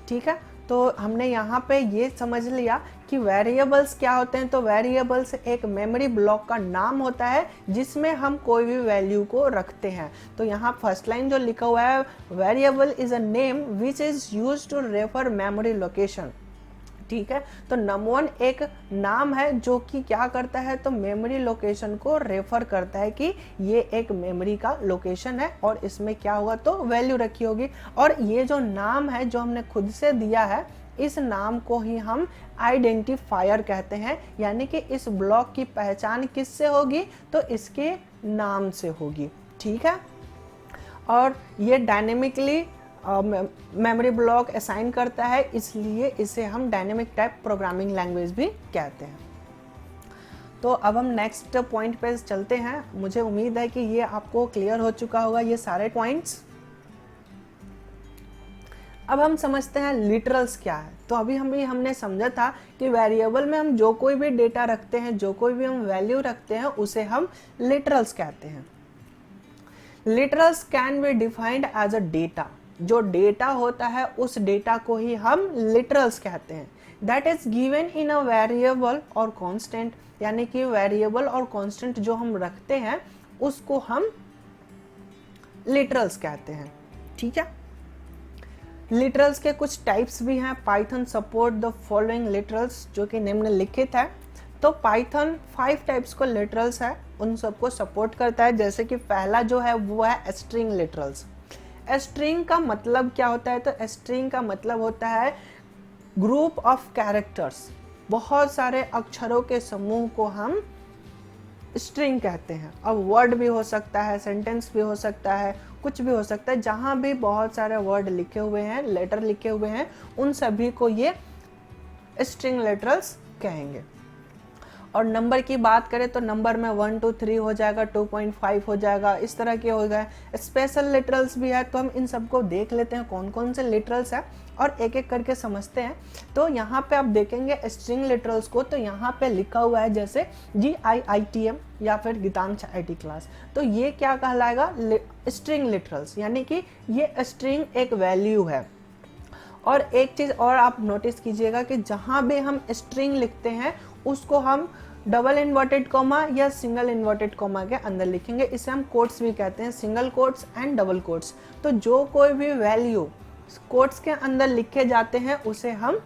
ठीक है, तो हमने यहाँ पे ये समझ लिया कि वेरिएबल्स क्या होते हैं। तो वेरिएबल्स एक मेमोरी ब्लॉक का नाम होता है जिसमें हम कोई भी वैल्यू को रखते हैं। तो यहाँ फर्स्ट लाइन जो लिखा हुआ है, variable is a name which is used to refer memory location. ठीक है, तो num1 एक नाम है जो कि क्या करता है, तो मेमोरी लोकेशन को रेफर करता है कि ये एक मेमोरी का लोकेशन है और इसमें क्या होगा, तो वैल्यू रखी होगी। और ये जो नाम है जो हमने खुद से दिया है, इस नाम को ही हम आइडेंटिफायर कहते हैं। यानी कि इस ब्लॉक की पहचान किससे होगी, तो इसके नाम से होगी। ठीक है, और ये डायनेमिकली मेमोरी ब्लॉक असाइन करता है, इसलिए इसे हम डायनेमिक टाइप प्रोग्रामिंग लैंग्वेज भी कहते हैं। तो अब हम नेक्स्ट पॉइंट पे चलते हैं। मुझे उम्मीद है कि ये आपको क्लियर हो चुका होगा, ये सारे पॉइंट्स। अब हम समझते हैं लिटरल्स क्या है। तो अभी हमने समझा था कि वेरिएबल में हम जो कोई भी डेटा रखते हैं, जो कोई भी हम वैल्यू रखते हैं, उसे हम लिटरल्स कहते हैं। Literals can be defined as a data. जो डेटा होता है उस डेटा को ही हम लिटरल्स कहते हैं। That is given in a variable और कांस्टेंट। यानी कि वेरिएबल और कांस्टेंट जो हम रखते हैं उसको हम लिटरल्स कहते हैं। ठीक है, लिटरल्स के कुछ टाइप्स भी हैं। Python support the following literals, जो कि निम्नलिखित है। तो पाइथन 5 टाइप्स को लिटरल्स है, उन सबको सपोर्ट करता है। जैसे कि पहला जो है वो है स्ट्रिंग लिटरल्स। स्ट्रिंग का मतलब क्या होता है, तो स्ट्रिंग का मतलब होता है ग्रुप ऑफ कैरेक्टर्स। बहुत सारे अक्षरों के समूह को हम स्ट्रिंग कहते हैं। अब वर्ड भी हो सकता है, सेंटेंस भी हो सकता है, कुछ भी हो सकता है। जहाँ भी बहुत सारे वर्ड लिखे हुए हैं, लेटर लिखे हुए हैं, उन सभी को ये स्ट्रिंग लिटरल्स कहेंगे। और नंबर की बात करें तो नंबर में 1 2 3 हो जाएगा, 2.5 हो जाएगा, इस तरह के हो गए। स्पेशल लिटरल्स भी है, तो हम इन सबको देख लेते हैं कौन कौन से लिटरल्स है और एक एक करके समझते हैं। तो यहाँ पे आप देखेंगे स्ट्रिंग लिटरल्स को, तो यहाँ पे लिखा हुआ है जैसे GIITM या फिर गीतांश IT क्लास। तो ये क्या कहलाएगा, स्ट्रिंग लिटरल्स। यानी कि ये स्ट्रिंग एक वैल्यू है। और एक चीज़ और आप नोटिस कीजिएगा कि जहाँ भी हम स्ट्रिंग लिखते हैं उसको हम डबल इन्वर्टेड कॉमा या सिंगल इन्वर्टेड कॉमा के अंदर लिखेंगे। इसे हम कोट्स भी कहते हैं, single quotes and double quotes. तो जो कोई भी वैल्यू कोट्स के अंदर लिखे जाते हैं उसे हम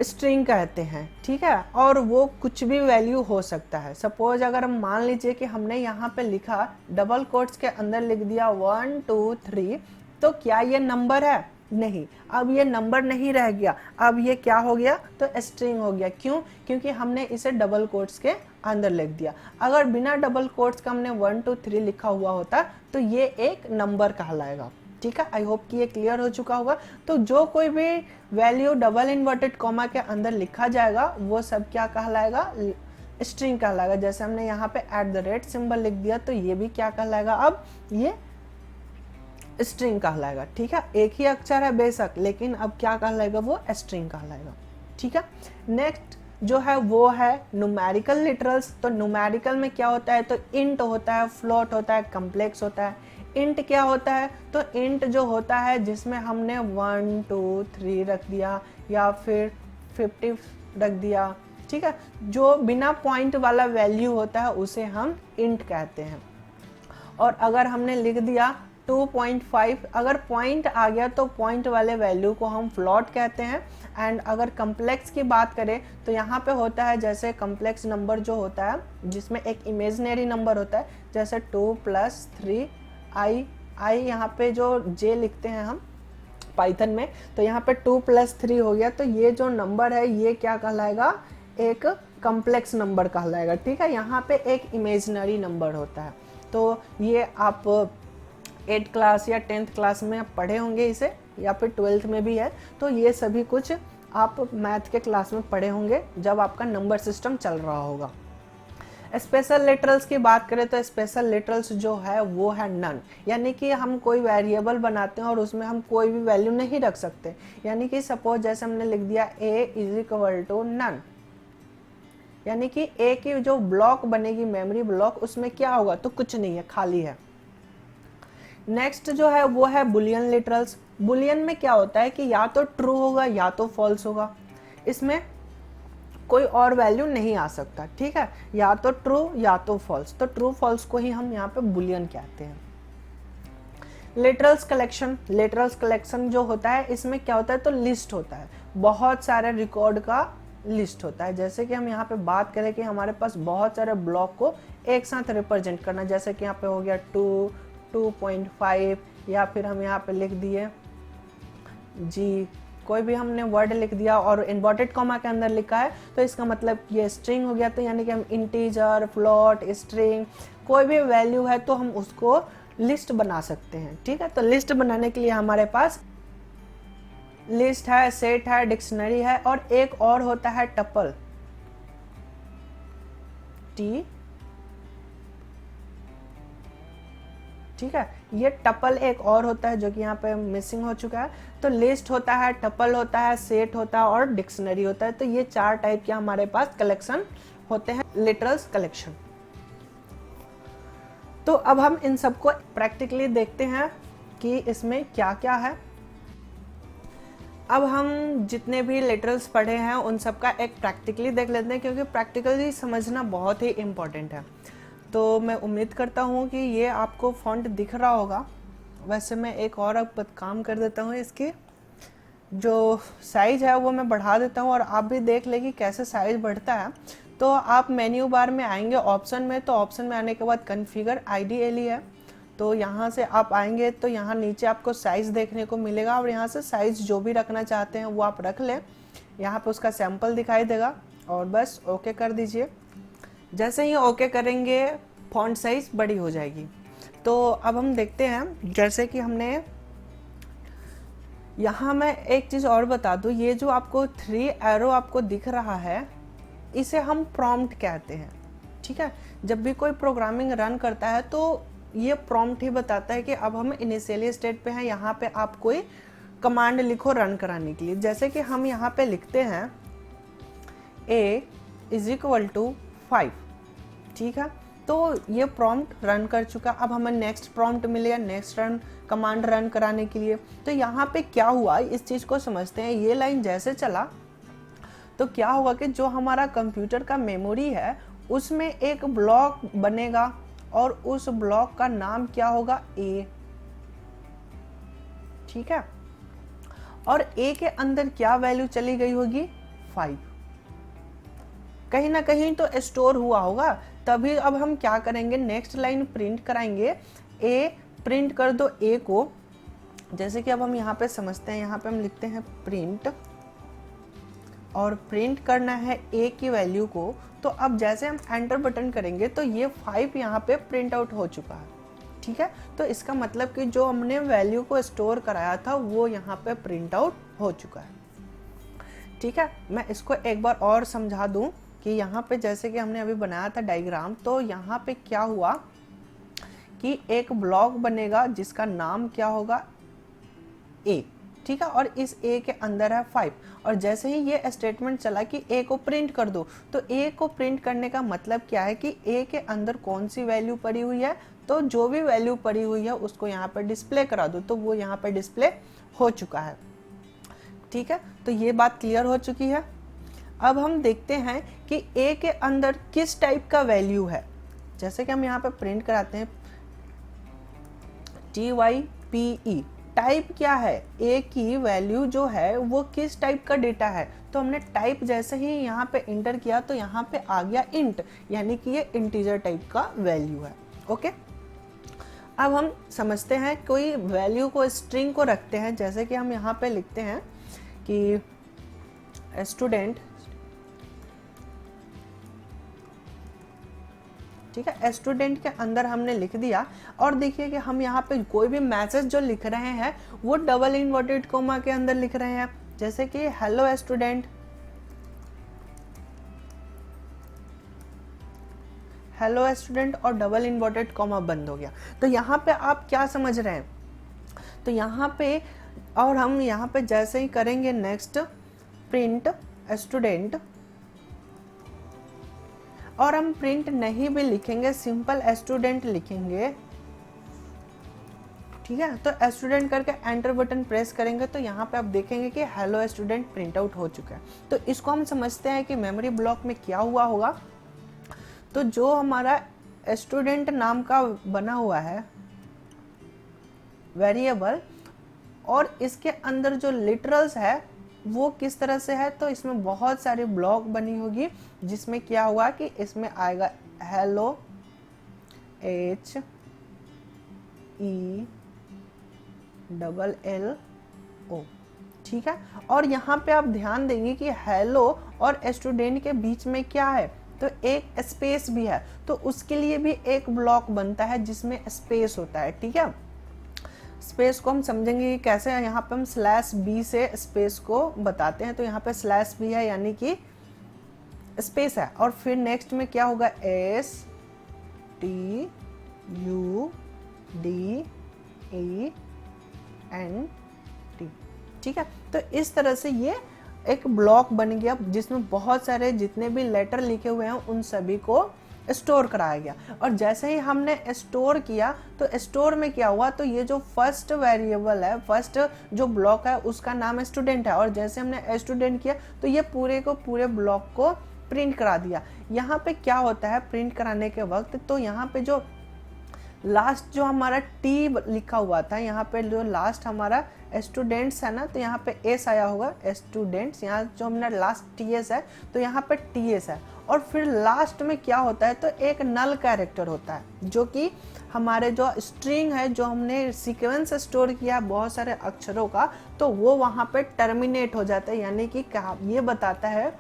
स्ट्रिंग कहते हैं। ठीक है, और वो कुछ भी वैल्यू हो सकता है। सपोज अगर हम मान लीजिए कि हमने यहाँ पे लिखा, डबल कोट्स के अंदर लिख दिया 1 2 3, तो क्या ये नंबर है? नहीं, अब ये नंबर नहीं रह गया, अब ये क्या हो गया, तो स्ट्रिंग हो गया। क्यों? क्योंकि हमने इसे डबल कोट्स के अंदर लिख दिया। अगर बिना डबल कोट्स का हमने 1 2 3 लिखा हुआ होता तो ये एक नंबर कहलाएगा। ठीक है, आई होप कि ये क्लियर हो चुका होगा। तो जो कोई भी वैल्यू डबल इन्वर्टेड कॉमा के अंदर लिखा जाएगा वो सब क्या कहलाएगा, स्ट्रिंग कहलाएगा। जैसे हमने यहाँ पे @ सिंबल लिख दिया तो ये भी क्या कहलाएगा, अब ये स्ट्रिंग कहलाएगा। ठीक है, एक ही अक्षर है बेशक, लेकिन अब क्या कहलाएगा, वो स्ट्रिंग कहलाएगा। ठीक है, नेक्स्ट जो है वो है न्यूमेरिकल लिटरल्स। तो न्यूमेरिकल में क्या होता है, तो इंट होता है, फ्लोट होता है, कम्प्लेक्स होता है। इंट क्या होता है, तो इंट जो होता है जिसमें हमने 1 2 3 रख दिया या फिर 50 रख दिया। ठीक है, जो बिना पॉइंट वाला वैल्यू होता है उसे हम इंट कहते हैं। और अगर हमने लिख दिया 2.5, अगर पॉइंट आ गया तो पॉइंट वाले वैल्यू को हम फ्लोट कहते हैं। एंड अगर कम्प्लेक्स की बात करें तो यहाँ पे होता है जैसे कम्प्लेक्स नंबर जो होता है जिसमें एक इमेजिनरी नंबर होता है, जैसे 2 + 3 आई यहाँ पे जो j लिखते हैं हम पाइथन में, तो यहाँ पे 2 + 3 हो गया। तो ये जो नंबर है ये क्या कहलाएगा, एक कम्प्लेक्स नंबर कहलाएगा। ठीक है, यहाँ पे एक इमेजिनरी नंबर होता है। तो ये आप 8th क्लास या 10th क्लास में आप पढ़े होंगे इसे, या फिर 12th में भी है। तो ये सभी कुछ आप मैथ के क्लास में पढ़े होंगे जब आपका नंबर सिस्टम चल रहा होगा। स्पेशल लिटरल्स की बात करें तो स्पेशल लिटरल्स जो है वो है नन, यानी कि हम कोई वेरिएबल बनाते हैं और उसमें हम कोई भी वैल्यू नहीं रख सकते। यानी कि सपोज जैसे हमने लिख दिया a = नन, यानी कि a की जो ब्लॉक बनेगी, मेमोरी ब्लॉक, उसमें क्या होगा, तो कुछ नहीं है, खाली है। नेक्स्ट जो है वो है बुलियन लिटरल्स। बुलियन में क्या होता है कि या तो ट्रू होगा या तो फॉल्स होगा, इसमें कोई और वैल्यू नहीं आ सकता। ठीक है, या तो ट्रू या तो फॉल्स, तो ट्रू फॉल्स को ही हम यहाँ पे बुलियन कहते हैं। लिटरल्स कलेक्शन, लिटरल्स कलेक्शन जो होता है इसमें क्या होता है, तो लिस्ट होता है, बहुत सारे रिकॉर्ड का लिस्ट होता है। जैसे कि हम यहाँ पे बात करें कि हमारे पास बहुत सारे ब्लॉक को एक साथ रिप्रेजेंट करना, जैसे कि यहाँ पे हो गया 2 2.5, या फिर हम यहाँ पे लिख दिए जी, कोई भी हमने वर्ड लिख दिया और इन्वर्टेड कॉमा के अंदर लिखा है तो इसका मतलब ये स्ट्रिंग हो गया। तो यानी कि हम इंटीजर, फ्लोट, स्ट्रिंग, कोई भी वैल्यू है तो हम उसको लिस्ट बना सकते हैं। ठीक है, तो लिस्ट बनाने के लिए हमारे पास लिस्ट है, सेट है, डिक्शनरी है, और एक और होता है टपल, T। ठीक है, ये टपल एक और होता है जो कि यहाँ पे मिसिंग हो चुका है। तो लिस्ट होता है, टपल होता है, सेट होता है और डिक्शनरी होता है। तो ये 4 टाइप के हमारे पास कलेक्शन होते हैं, लिटरल्स कलेक्शन। तो अब हम इन सबको प्रैक्टिकली देखते हैं कि इसमें क्या क्या है। अब हम जितने भी लिटरल्स पढ़े हैं उन सबका एक प्रैक्टिकली देख लेते हैं, क्योंकि प्रैक्टिकली समझना बहुत ही इम्पोर्टेंट है। तो मैं उम्मीद करता हूँ कि ये आपको फॉन्ट दिख रहा होगा। वैसे मैं एक और अब काम कर देता हूँ, इसकी जो साइज है वो मैं बढ़ा देता हूँ और आप भी देख लें कि कैसे साइज बढ़ता है। तो आप मेन्यू बार में आएंगे ऑप्शन में, तो ऑप्शन में आने के बाद कॉन्फ़िगर IDLE है, तो यहाँ से आप आएंगे तो यहाँ नीचे आपको साइज़ देखने को मिलेगा और यहाँ से साइज़ जो भी रखना चाहते हैं वो आप रख लें। यहाँ पे उसका सैंपल दिखाई देगा और बस ओके कर दीजिए। जैसे ही ओके करेंगे फॉन्ट साइज बड़ी हो जाएगी। तो अब हम देखते हैं, जैसे कि हमने यहाँ मैं एक चीज़ और बता दूँ, ये जो आपको 3 एरो आपको दिख रहा है इसे हम प्रॉम्प्ट कहते हैं। ठीक है, जब भी कोई प्रोग्रामिंग रन करता है तो ये प्रॉम्प्ट ही बताता है कि अब हम इनिशियली स्टेट पे हैं, यहाँ पे आप कोई कमांड लिखो रन कराने के लिए। जैसे कि हम यहाँ पे लिखते हैं a = 5। ठीक है, तो ये प्रॉम्प्ट रन कर चुका। अब हमें नेक्स्ट प्रॉम्प्ट मिलेगा, नेक्स्ट कमांड रन कराने के लिए। तो यहाँ पे क्या हुआ इस चीज़ को समझते हैं। ये लाइन जैसे चला तो क्या होगा कि जो हमारा कंप्यूटर का मेमोरी है उसमें एक ब्लॉक बनेगा और उस ब्लॉक का नाम क्या होगा, A। ठीक है, और A के अंदर क्या वैल्यू चली गई होगी, 5। कहीं ना कहीं तो स्टोर हुआ होगा, तभी अब हम क्या करेंगे, नेक्स्ट लाइन प्रिंट कराएंगे, A प्रिंट कर दो A को, जैसे कि अब हम यहाँ पे समझते हैं, यहाँ पे हम लिखते हैं प्रिंट, और प्रिंट करना है a की वैल्यू को। तो अब जैसे हम एंटर बटन करेंगे तो ये 5 यहाँ पे प्रिंट आउट हो चुका है, ठीक है। तो इसका मतलब कि जो हमने वैल्यू को स्टोर कराया था वो यहाँ पे प्रिंट आउट हो चुका है, ठीक है। मैं इसको एक बार और समझा दूं कि यहाँ पे जैसे कि हमने अभी बनाया था डायग्राम, तो यहाँ पे क्या हुआ कि एक ब्लॉक बनेगा जिसका नाम क्या होगा, a, ठीक है। और इस a के अंदर है 5, और जैसे ही ये स्टेटमेंट चला कि a को प्रिंट कर दो, तो a को प्रिंट करने का मतलब क्या है कि a के अंदर कौन सी वैल्यू पड़ी हुई है, तो जो भी वैल्यू पड़ी हुई है उसको यहाँ पर डिस्प्ले करा दो, तो वो यहाँ पर डिस्प्ले हो चुका है, ठीक है। तो ये बात क्लियर हो चुकी है। अब हम देखते हैं कि a के अंदर किस टाइप का वैल्यू है। जैसे कि हम यहाँ पे प्रिंट कराते हैं TYPE, टाइप क्या है, a की वैल्यू जो है वो किस टाइप का डेटा है। तो हमने टाइप जैसे ही यहाँ पे इंटर किया तो यहाँ पे आ गया इंट, यानी कि ये इंटीजर टाइप का वैल्यू है, ओके। अब हम समझते हैं कोई वैल्यू को, स्ट्रिंग को रखते हैं। जैसे कि हम यहाँ पे लिखते हैं कि स्टूडेंट, ठीक है। स्टूडेंट के अंदर हमने लिख दिया, और देखिए कि हम यहाँ पे कोई भी मैसेज जो लिख रहे हैं वो डबल इन्वर्टेड कोमा के अंदर लिख रहे हैं। जैसे कि हेलो स्टूडेंट, हेलो स्टूडेंट, और डबल इन्वर्टेड कोमा बंद हो गया। तो यहाँ पे आप क्या समझ रहे हैं, तो यहाँ पे, और हम यहाँ पे जैसे ही करेंगे नेक्स्ट प्रिंट स्टूडेंट, और हम प्रिंट नहीं भी लिखेंगे, सिंपल स्टूडेंट लिखेंगे, ठीक है। तो स्टूडेंट करके एंटर बटन प्रेस करेंगे तो यहाँ पे आप देखेंगे कि हेलो स्टूडेंट प्रिंट आउट हो चुका है। तो इसको हम समझते हैं कि मेमोरी ब्लॉक में क्या हुआ होगा। तो जो हमारा स्टूडेंट नाम का बना हुआ है वेरिएबल, और इसके अंदर जो लिटरल्स है वो किस तरह से है, तो इसमें बहुत सारी ब्लॉक बनी होगी, जिसमें क्या हुआ कि इसमें आएगा हेलो HELLO, ठीक है। और यहाँ पे आप ध्यान देंगे कि हेलो और स्टूडेंट के बीच में क्या है, तो एक स्पेस भी है, तो उसके लिए भी एक ब्लॉक बनता है जिसमें स्पेस होता है, ठीक है। स्पेस को हम समझेंगे कि कैसे, यहाँ पे हम /b से स्पेस को बताते हैं। तो यहाँ पे /b है यानी कि स्पेस है, और फिर नेक्स्ट में क्या होगा STUDENT, ठीक है। तो इस तरह से ये एक ब्लॉक बन गया जिसमें बहुत सारे जितने भी लेटर लिखे हुए हैं उन सभी को स्टोर कराया गया। और जैसे ही हमने स्टोर किया तो स्टोर में क्या हुआ, तो ये जो फर्स्ट वेरिएबल है, फर्स्ट जो ब्लॉक है उसका नाम स्टूडेंट है, और जैसे हमने स्टूडेंट किया तो ये पूरे को पूरे ब्लॉक को प्रिंट करा दिया। यहाँ पे क्या होता है प्रिंट कराने के वक्त, तो यहाँ पे जो लास्ट जो हमारा टी लिखा हुआ था, यहाँ पे जो लास्ट हमारा स्टूडेंट्स है ना, तो यहाँ पे एस आया होगा स्टूडेंट्स, यहाँ जो हमने लास्ट TS है तो यहाँ पे TS है। और फिर लास्ट में क्या होता है, तो एक नल कैरेक्टर होता है जो कि हमारे जो स्ट्रिंग है, जो हमने सीक्वेंस स्टोर किया बहुत सारे अक्षरों का, तो वो वहाँ पे टर्मिनेट हो जाता है। यानी कि ये बताता है,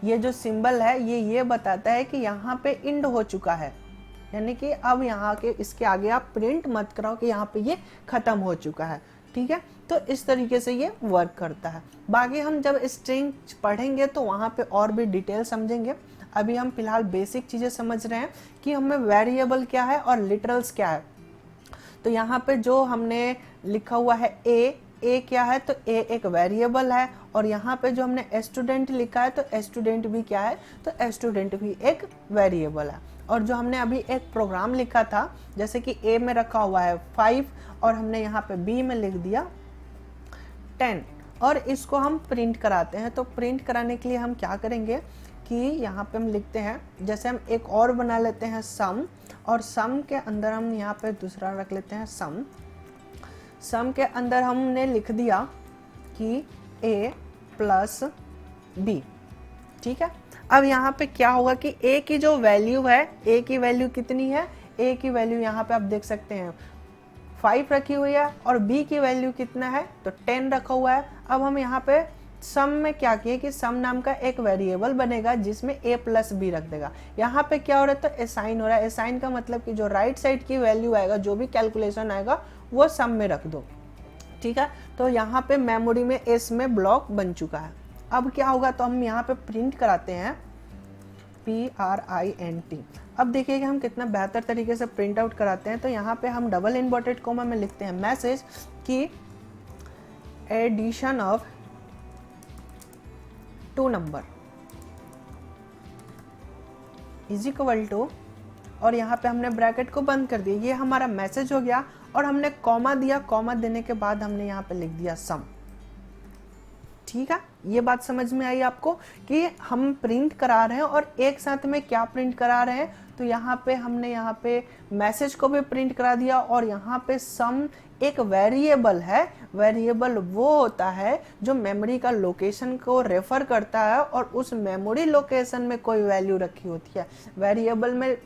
ये जो सिंबल है ये बताता है कि यहाँ पे इंड हो चुका है, यानी कि अब यहाँ के इसके आगे आप प्रिंट मत कराओ कि यहाँ पे ये खत्म हो चुका है, ठीक है। तो इस तरीके से ये वर्क करता है। बाकी हम जब स्ट्रिंग पढ़ेंगे तो वहाँ पे और भी डिटेल समझेंगे। अभी हम फिलहाल बेसिक चीज़ें समझ रहे हैं कि हमें वेरिएबल क्या है और लिटरल्स क्या है। तो यहाँ पे जो हमने लिखा हुआ है ए क्या है, तो ए एक वेरिएबल है, और यहाँ पे जो हमने स्टूडेंट लिखा है तो स्टूडेंट भी क्या है, तो स्टूडेंट भी एक वेरिएबल है। और जो हमने अभी एक प्रोग्राम लिखा था, जैसे कि ए में रखा हुआ है 5 और हमने यहाँ पे बी में लिख दिया 10, और इसको हम प्रिंट कराते हैं। तो प्रिंट कराने के लिए हम क्या करेंगे कि यहाँ पे हम लिखते हैं, जैसे हम एक और बना लेते हैं सम, और सम के अंदर हम यहाँ पे दूसरा रख लेते हैं सम के अंदर हमने लिख दिया कि a + b, ठीक है। अब यहाँ पे क्या होगा कि a की जो वैल्यू है, a की वैल्यू कितनी है, a की वैल्यू यहाँ पे आप देख सकते हैं 5 रखी हुई है और b की वैल्यू कितना है तो 10 रखा हुआ है। अब हम यहाँ पे सम में क्या किए कि सम नाम का एक वेरिएबल बनेगा जिसमें a प्लस बी रख देगा। यहाँ पे क्या हो रहा है तो असाइन हो रहा है। असाइन का मतलब कि जो राइट साइड की वैल्यू आएगा, जो भी कैलकुलेशन आएगा वो सम में रख दो, ठीक है। तो यहाँ पे मेमोरी में एस में ब्लॉक बन चुका है। अब क्या होगा तो हम यहाँ पे प्रिंट कराते हैं PRINT। अब देखिए कि हम कितना बेहतर तरीके से प्रिंट आउट कराते हैं। तो यहाँ पे हम डबल इन्वर्टेड कोमा में लिखते हैं मैसेज कि addition of 2 number is equal to, और यहाँ पे हमने ब्रैकेट को बंद कर दिया। ये हमारा मैसेज हो गया और हमने कॉमा दिया। कॉमा देने के बाद हमने यहाँ पे लिख दिया सम, ठीक है। ये बात समझ में आई आपको कि हम प्रिंट करा रहे हैं और एक साथ में क्या प्रिंट करा रहे हैं। तो यहाँ पे हमने यहाँ पे मैसेज को भी प्रिंट करा दिया और यहाँ पे सम एक वेरिएबल है। वेरिएबल वो होता है जो मेमोरी का लोकेशन को रेफर करता है और उस मेमोरी लोकेशन में कोई वैल्यू रखी होती है। वेरिएबल में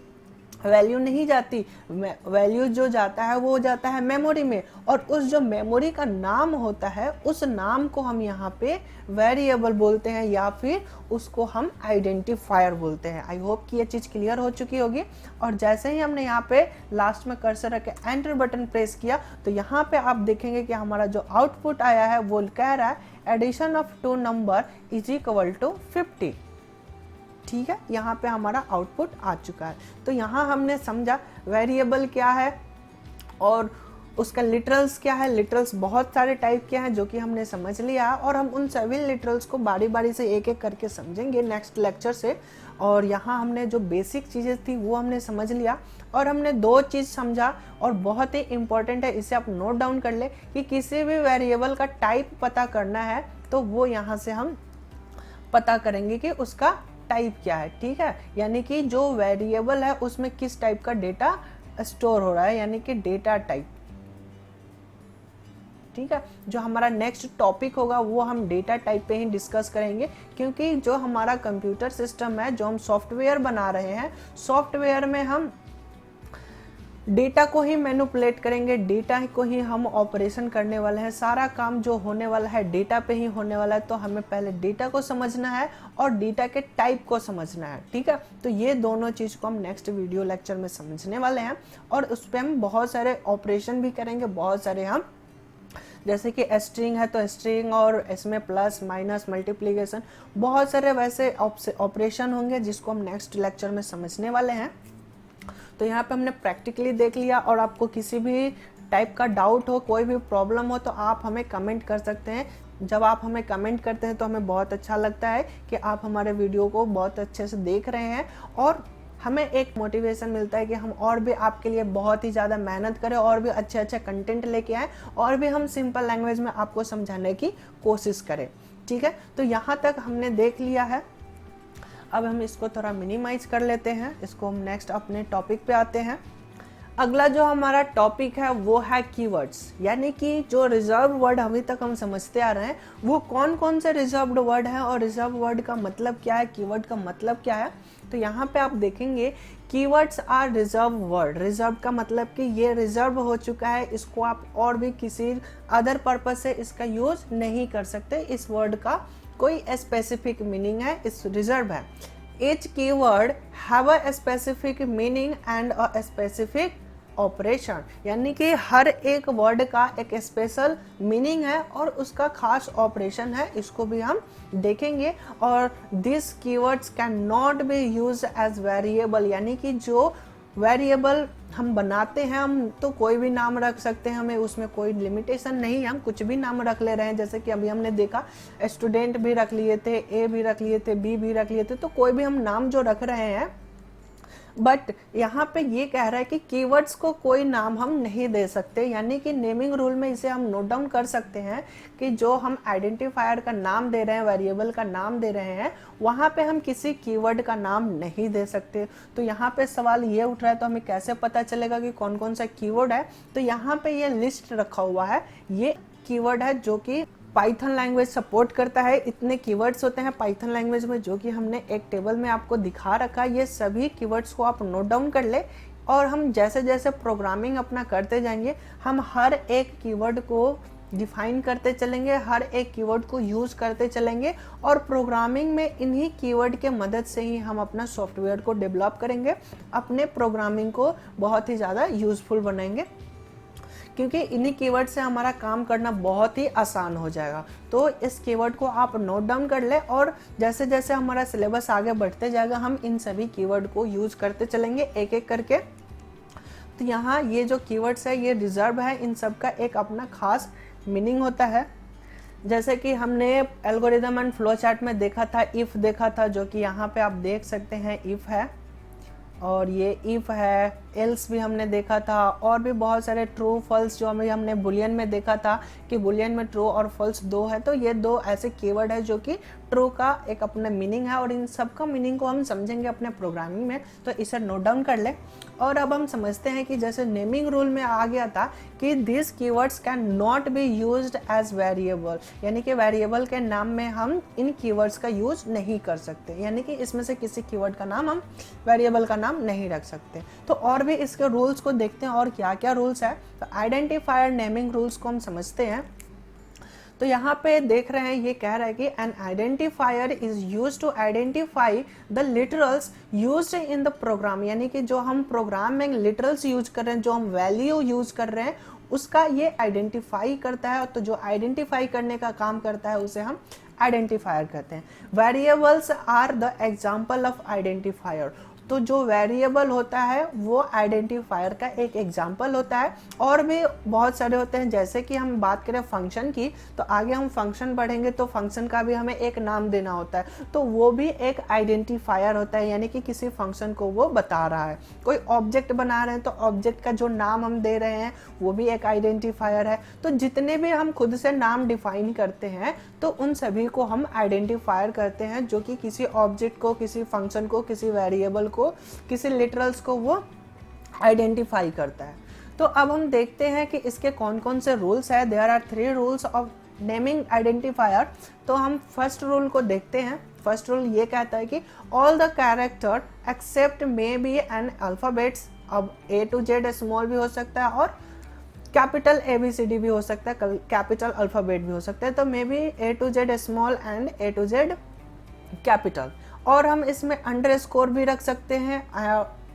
वैल्यू नहीं जाती, वैल्यू जो जाता है वो जाता है मेमोरी में, और उस जो मेमोरी का नाम होता है उस नाम को हम यहाँ पे वेरिएबल बोलते हैं या फिर उसको हम आइडेंटिफायर बोलते हैं। आई होप कि ये चीज़ क्लियर हो चुकी होगी। और जैसे ही हमने यहाँ पे लास्ट में कर्सर रख के एंटर बटन प्रेस किया तो यहाँ पे आप देखेंगे कि हमारा जो आउटपुट आया है वो कह रहा है addition of 2 number is equal to 50, ठीक है। यहाँ पे हमारा आउटपुट आ चुका है। तो यहाँ हमने समझा वेरिएबल क्या है और उसका लिटरल्स क्या है। लिटरल्स बहुत सारे टाइप के हैं जो कि हमने समझ लिया, और हम उन सभी लिटरल्स को बारी बारी से एक एक करके समझेंगे नेक्स्ट लेक्चर से। और यहाँ हमने जो बेसिक चीज़ें थी वो हमने समझ लिया, और हमने 2 चीज़ समझा और बहुत ही इंपॉर्टेंट है, इसे आप नोट डाउन कर ले कि किसी भी वेरिएबल का टाइप पता करना है तो वो यहाँ से हम पता करेंगे कि उसका टाइप क्या है, ठीक है। यानी कि जो वेरिएबल है उसमें किस टाइप का डेटा स्टोर हो रहा है, यानी कि डेटा टाइप, ठीक है। जो हमारा नेक्स्ट टॉपिक होगा वो हम डेटा टाइप पे ही डिस्कस करेंगे, क्योंकि जो हमारा कंप्यूटर सिस्टम है, जो हम सॉफ्टवेयर बना रहे हैं, सॉफ्टवेयर में हम डेटा को ही मैनिपुलेट करेंगे, डेटा को ही हम ऑपरेशन करने वाले हैं। सारा काम जो होने वाला है डेटा पे ही होने वाला है। तो हमें पहले डेटा को समझना है और डेटा के टाइप को समझना है, ठीक है। तो ये दोनों चीज़ को हम नेक्स्ट वीडियो लेक्चर में समझने वाले हैं, और उस पर हम बहुत सारे ऑपरेशन भी करेंगे। बहुत सारे हम, जैसे कि स्ट्रिंग है तो स्ट्रिंग और इसमें प्लस माइनस मल्टीप्लिकेशन, बहुत सारे वैसे ऑपरेशन होंगे जिसको हम नेक्स्ट लेक्चर में समझने वाले हैं। तो यहाँ पे हमने प्रैक्टिकली देख लिया, और आपको किसी भी टाइप का डाउट हो, कोई भी प्रॉब्लम हो तो आप हमें कमेंट कर सकते हैं। जब आप हमें कमेंट करते हैं तो हमें बहुत अच्छा लगता है कि आप हमारे वीडियो को बहुत अच्छे से देख रहे हैं, और हमें एक मोटिवेशन मिलता है कि हम और भी आपके लिए बहुत ही ज़्यादा मेहनत करें और भी अच्छे अच्छे कंटेंट लेके आएँ, और भी हम सिंपल लैंग्वेज में आपको समझाने की कोशिश करें, ठीक है। तो यहाँ तक हमने देख लिया है। अब हम इसको थोड़ा मिनिमाइज कर लेते हैं, इसको हम नेक्स्ट अपने टॉपिक पे आते हैं। अगला जो हमारा टॉपिक है वो है कीवर्ड्स, यानी कि जो रिजर्व वर्ड अभी तक हम समझते आ रहे हैं वो कौन कौन से रिजर्व्ड वर्ड हैं और रिजर्व वर्ड का मतलब क्या है, कीवर्ड का मतलब क्या है। तो यहाँ पे आप देखेंगे keywords are reserve word. Reserve का मतलब कि ये रिजर्व हो चुका है, इसको आप और भी किसी अदर पर्पज से इसका यूज नहीं कर सकते। इस वर्ड का कोई स्पेसिफिक मीनिंग है, इस रिजर्व है। Each keyword have a specific meaning and a specific operation, यानी कि हर एक वर्ड का एक स्पेशल मीनिंग है और उसका खास ऑपरेशन है, इसको भी हम देखेंगे। और this keywords can not be use as variable, यानी कि जो वेरिएबल हम बनाते हैं हम तो कोई भी नाम रख सकते हैं, हमें उसमें कोई लिमिटेशन नहीं है, हम कुछ भी नाम रख ले रहे हैं। जैसे कि अभी हमने देखा स्टूडेंट भी रख लिए थे, ए भी रख लिए थे, बी भी रख लिए थे, तो कोई भी हम नाम जो रख रहे हैं। बट यहाँ पे ये कह रहा है कि कीवर्ड्स को कोई नाम हम नहीं दे सकते, यानी कि नेमिंग रूल में इसे हम नोट डाउन कर सकते हैं कि जो हम आइडेंटिफायर का नाम दे रहे हैं, वेरिएबल का नाम दे रहे हैं, वहाँ पे हम किसी कीवर्ड का नाम नहीं दे सकते। तो यहाँ पे सवाल ये उठ रहा है तो हमें कैसे पता चलेगा कि कौन कौन सा कीवर्ड है। तो यहाँ पे ये लिस्ट रखा हुआ है, ये कीवर्ड है जो कि पाइथन लैंग्वेज सपोर्ट करता है। इतने कीवर्ड्स होते हैं पाइथन लैंग्वेज में जो कि हमने एक टेबल में आपको दिखा रखा है। ये सभी कीवर्ड्स को आप नोट डाउन कर ले और हम जैसे जैसे प्रोग्रामिंग अपना करते जाएंगे हम हर एक कीवर्ड को डिफाइन करते चलेंगे, हर एक कीवर्ड को यूज़ करते चलेंगे और प्रोग्रामिंग में इन्हीं कीवर्ड के मदद से ही हम अपना सॉफ्टवेयर को डेवलप करेंगे, अपने प्रोग्रामिंग को बहुत ही ज़्यादा यूज़फुल बनाएंगे, क्योंकि इन्हीं कीवर्ड से हमारा काम करना बहुत ही आसान हो जाएगा। तो इस कीवर्ड को आप नोट डाउन कर ले और जैसे जैसे हमारा सिलेबस आगे बढ़ते जाएगा हम इन सभी कीवर्ड को यूज़ करते चलेंगे एक एक करके। तो यहाँ ये जो कीवर्ड्स है ये रिजर्व है, इन सब का एक अपना खास मीनिंग होता है। जैसे कि हमने एल्गोरिदम एंड फ्लो चार्ट में देखा था, इफ़ देखा था, जो कि यहाँ पे आप देख सकते हैं इफ़ है और ये इफ़ है, एल्स भी हमने देखा था और भी बहुत सारे ट्रू फॉल्स जो हमने बुलियन में देखा था कि बुलियन में ट्रू और फॉल्स दो है। तो ये दो ऐसे कीवर्ड है जो कि ट्रू का एक अपना मीनिंग है और इन सब का मीनिंग को हम समझेंगे अपने प्रोग्रामिंग में, तो इसे नोट डाउन कर ले। और अब हम समझते हैं कि जैसे नेमिंग रूल में आ गया था कि this keywords can not be used as variable, यानी कि वेरिएबल के नाम में हम इन कीवर्ड्स का यूज नहीं कर सकते, यानी कि इसमें से किसी कीवर्ड का नाम हम वेरिएबल का नाम नहीं रख सकते। तो और भी इसके रूल्स को देखते हैं और क्या क्या रूल्स है। तो आइडेंटिफायर नेमिंग रूल्स को हम समझते हैं। तो यहाँ पे देख रहे हैं ये कह रहा है कि an identifier is used to identify the literals used in the program, यानी कि जो हम प्रोग्राम में लिटरल्स यूज कर रहे हैं, जो हम वैल्यू यूज कर रहे हैं उसका ये आइडेंटिफाई करता है। तो जो आइडेंटिफाई करने का काम करता है उसे हम आइडेंटिफायर कहते हैं। Variables are the example of identifier, तो जो वेरिएबल होता है वो आइडेंटिफायर का एक एग्जाम्पल होता है। और भी बहुत सारे होते हैं, जैसे कि हम बात करें फंक्शन की, तो आगे हम फंक्शन पढ़ेंगे तो फंक्शन का भी हमें एक नाम देना होता है, तो वो भी एक आइडेंटिफायर होता है, यानी कि किसी फंक्शन को वो बता रहा है। कोई ऑब्जेक्ट बना रहे हैं तो ऑब्जेक्ट का जो नाम हम दे रहे हैं वो भी एक आइडेंटिफायर है। तो जितने भी हम खुद से नाम डिफाइन करते हैं तो उन सभी को हम आइडेंटिफायर करते हैं, जो कि किसी ऑब्जेक्ट को, किसी फंक्शन को, किसी वेरिएबल को, किसी लिटरल्स को वो आइडेंटिफाई करता है। तो अब हम देखते हैं कि इसके कौन कौन से रूल्स है। There are 3 rules of naming identifier. तो हम फर्स्ट रूल को देखते हैं। फर्स्ट रूल ये कहता है कि all the character except may be an alphabets, अब A to Z स्मॉल भी हो सकता है और कैपिटल ABCD भी हो सकता है, कैपिटल अल्फाबेट भी हो सकता है। तो may be A to Z small and A to Z capital, और हम इसमें अंडरस्कोर भी रख सकते हैं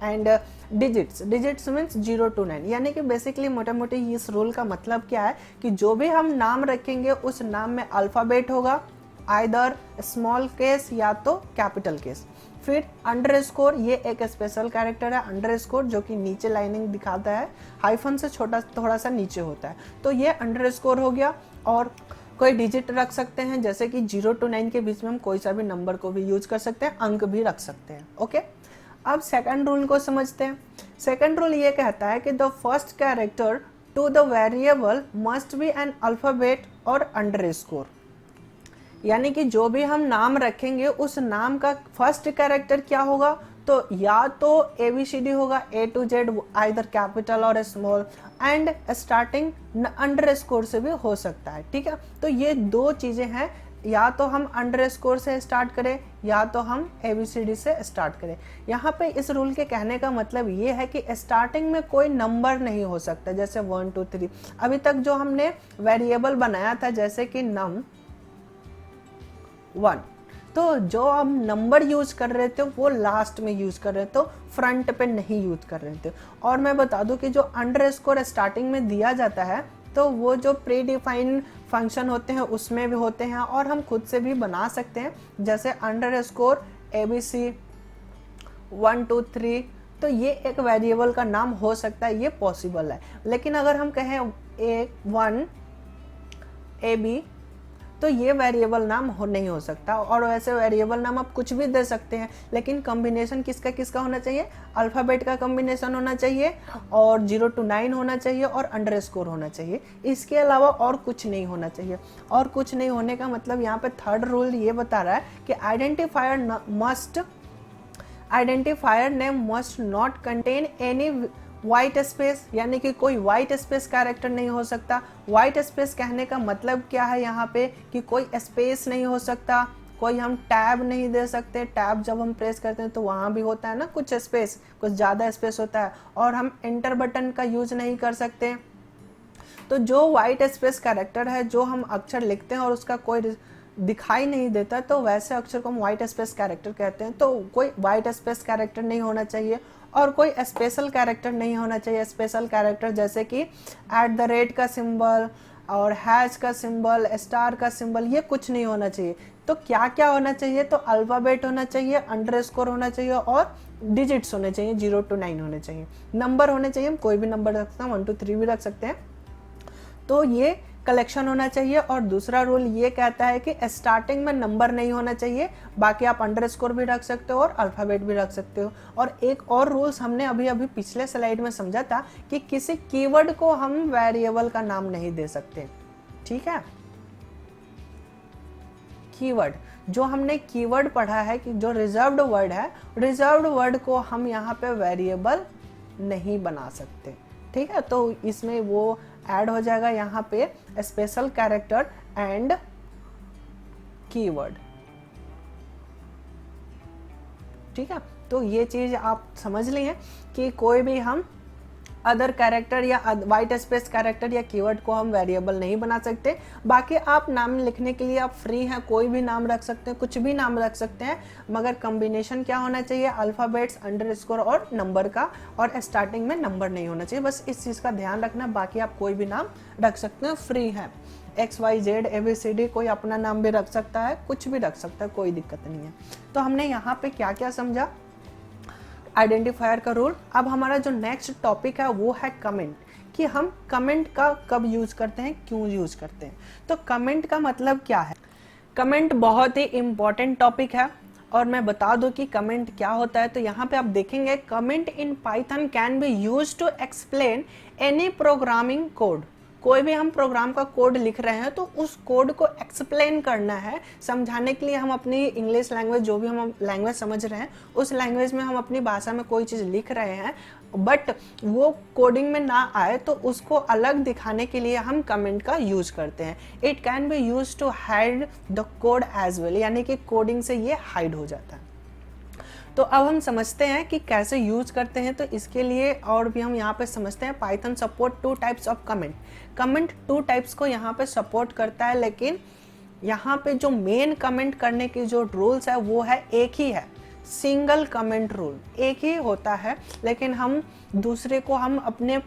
एंड डिजिट्स मीन्स 0 to 9, यानी कि बेसिकली मोटा मोटी इस रूल का मतलब क्या है कि जो भी हम नाम रखेंगे उस नाम में अल्फाबेट होगा, आइदर स्मॉल केस या तो कैपिटल केस। फिर अंडरस्कोर, ये एक स्पेशल कैरेक्टर है अंडरस्कोर, जो कि नीचे लाइनिंग दिखाता है, हाइफन से छोटा थोड़ा सा नीचे होता है, तो ये अंडरस्कोर हो गया। और कोई डिजिट रख सकते हैं, जैसे कि 0 to 9 के बीच में हम कोई सा भी नंबर को भी यूज कर सकते हैं, अंक भी रख सकते हैं। ओके, अब सेकंड रूल को समझते हैं। सेकंड रूल ये कहता है कि the first character to the variable must be an alphabet और अंडरस्कोर, यानी कि जो भी हम नाम रखेंगे उस नाम का फर्स्ट कैरेक्टर क्या होगा, तो या तो ABCD होगा, A to Z either capital और स्मॉल, एंड स्टार्टिंग अंडरस्कोर से भी हो सकता है। ठीक है, तो ये दो चीजें हैं, या तो हम अंडरस्कोर से स्टार्ट करें या तो हम ABCD से स्टार्ट करें। यहाँ पे इस रूल के कहने का मतलब ये है कि स्टार्टिंग में कोई नंबर नहीं हो सकता, जैसे 1 2 3। अभी तक जो हमने वेरिएबल बनाया था जैसे कि num1, तो जो हम नंबर यूज कर रहे थे वो लास्ट में यूज कर रहे थे, तो फ्रंट पे नहीं यूज कर रहे थे। और मैं बता दूं कि जो अंडरस्कोर स्टार्टिंग में दिया जाता है तो वो जो प्री डिफाइन फंक्शन होते हैं उसमें भी होते हैं और हम खुद से भी बना सकते हैं, जैसे अंडरस्कोर ABC 1 2 3, तो ये एक वेरिएबल का नाम हो सकता है, ये पॉसिबल है। लेकिन अगर हम कहें A1 AB, तो ये वेरिएबल नाम नहीं हो सकता। और वैसे वेरिएबल नाम आप कुछ भी दे सकते हैं, लेकिन कॉम्बिनेशन किसका किसका होना चाहिए, अल्फ़ाबेट का कॉम्बिनेशन होना चाहिए और 0 to 9 होना चाहिए और अंडरस्कोर होना चाहिए, इसके अलावा और कुछ नहीं होना चाहिए। और कुछ नहीं होने का मतलब यहाँ पे थर्ड रूल ये बता रहा है कि identifier name must not contain any white space, यानी कि कोई वाइट स्पेस कैरेक्टर नहीं हो सकता। वाइट स्पेस कहने का मतलब क्या है यहाँ पे कि कोई स्पेस नहीं हो सकता, कोई हम टैब नहीं दे सकते, टैब जब हम प्रेस करते हैं तो वहाँ भी होता है ना कुछ स्पेस, कुछ ज़्यादा स्पेस होता है, और हम एंटर बटन का यूज नहीं कर सकते। तो जो वाइट स्पेस कैरेक्टर है, जो हम अक्षर लिखते हैं और उसका कोई दिखाई नहीं देता, तो वैसे अक्षर को हम वाइट स्पेस कैरेक्टर कहते हैं। तो कोई वाइट स्पेस कैरेक्टर नहीं होना चाहिए और कोई स्पेशल कैरेक्टर नहीं होना चाहिए। स्पेशल कैरेक्टर जैसे कि @ का सिंबल और हैश का सिंबल, स्टार का सिंबल, ये कुछ नहीं होना चाहिए। तो क्या क्या होना चाहिए? तो अल्फ़ाबेट होना चाहिए, अंडरस्कोर होना चाहिए और डिजिट्स होने चाहिए, 0 to 9 होने चाहिए। नंबर होने चाहिए, हम कोई भी नंबर रख सकते हैं, 1 to 3 भी रख सकते हैं। तो ये कलेक्शन होना चाहिए। और दूसरा रूल ये कहता है कि स्टार्टिंग में नंबर नहीं होना चाहिए, बाकी आप अंडरस्कोर भी रख सकते हो और अल्फ़ाबेट भी रख सकते हो। और एक और रूल्स हमने अभी अभी पिछले स्लाइड में समझा था कि किसी कीवर्ड को हम वेरिएबल का नाम नहीं दे सकते, ठीक है। कीवर्ड, जो हमने कीवर्ड पढ़ा है कि जो रिजर्व्ड वर्ड है, रिजर्व्ड वर्ड को हम यहाँ पे वेरिएबल नहीं बना सकते, ठीक है। तो इसमें वो ऐड हो जाएगा यहाँ पे स्पेशल कैरेक्टर एंड कीवर्ड, ठीक है। तो ये चीज आप समझ लिए कि कोई भी हम अदर कैरेक्टर या वाइट स्पेस कैरेक्टर या कीवर्ड को हम वेरिएबल नहीं बना सकते। बाकी आप नाम लिखने के लिए आप फ्री हैं, कोई भी नाम रख सकते हैं, कुछ भी नाम रख सकते हैं, मगर कॉम्बिनेशन क्या होना चाहिए? अल्फ़ाबेट्स, अंडरस्कोर और नंबर का, और स्टार्टिंग में नंबर नहीं होना चाहिए। बस इस चीज़ का ध्यान रखना। बाकी आप कोई भी नाम रख सकते हैं, फ्री है। XYZ ABCD, कोई अपना नाम भी रख सकता है, कुछ भी रख सकता है, कोई दिक्कत नहीं है। तो हमने यहाँ पे क्या क्या समझा? आइडेंटिफायर का रूल। अब हमारा जो नेक्स्ट टॉपिक है वो है कमेंट, कि हम कमेंट का कब यूज करते हैं, क्यों यूज करते हैं। तो कमेंट का मतलब क्या है? कमेंट बहुत ही इंपॉर्टेंट टॉपिक है और मैं बता दूं कि कमेंट क्या होता है। तो यहाँ पे आप देखेंगे, comment in Python can be use to explain any programming code. कोई भी हम प्रोग्राम का कोड लिख रहे हैं तो उस कोड को एक्सप्लेन करना है, समझाने के लिए हम अपनी इंग्लिश लैंग्वेज, जो भी हम लैंग्वेज समझ रहे हैं उस लैंग्वेज में हम अपनी भाषा में कोई चीज़ लिख रहे हैं, बट वो कोडिंग में ना आए तो उसको अलग दिखाने के लिए हम कमेंट का यूज करते हैं। It can be use to hide the code as well, यानी कि कोडिंग से ये हाइड हो जाता है। तो अब हम समझते हैं कि कैसे यूज करते हैं। तो इसके लिए और भी हम यहाँ पे समझते हैं, Python support 2 types of comment. Comment 2 types को यहाँ पे सपोर्ट करता है, लेकिन यहाँ पे जो मेन कमेंट करने की जो रूल्स है वो है एक ही है, सिंगल कमेंट रूल एक ही होता है। लेकिन हम दूसरे को हम अपने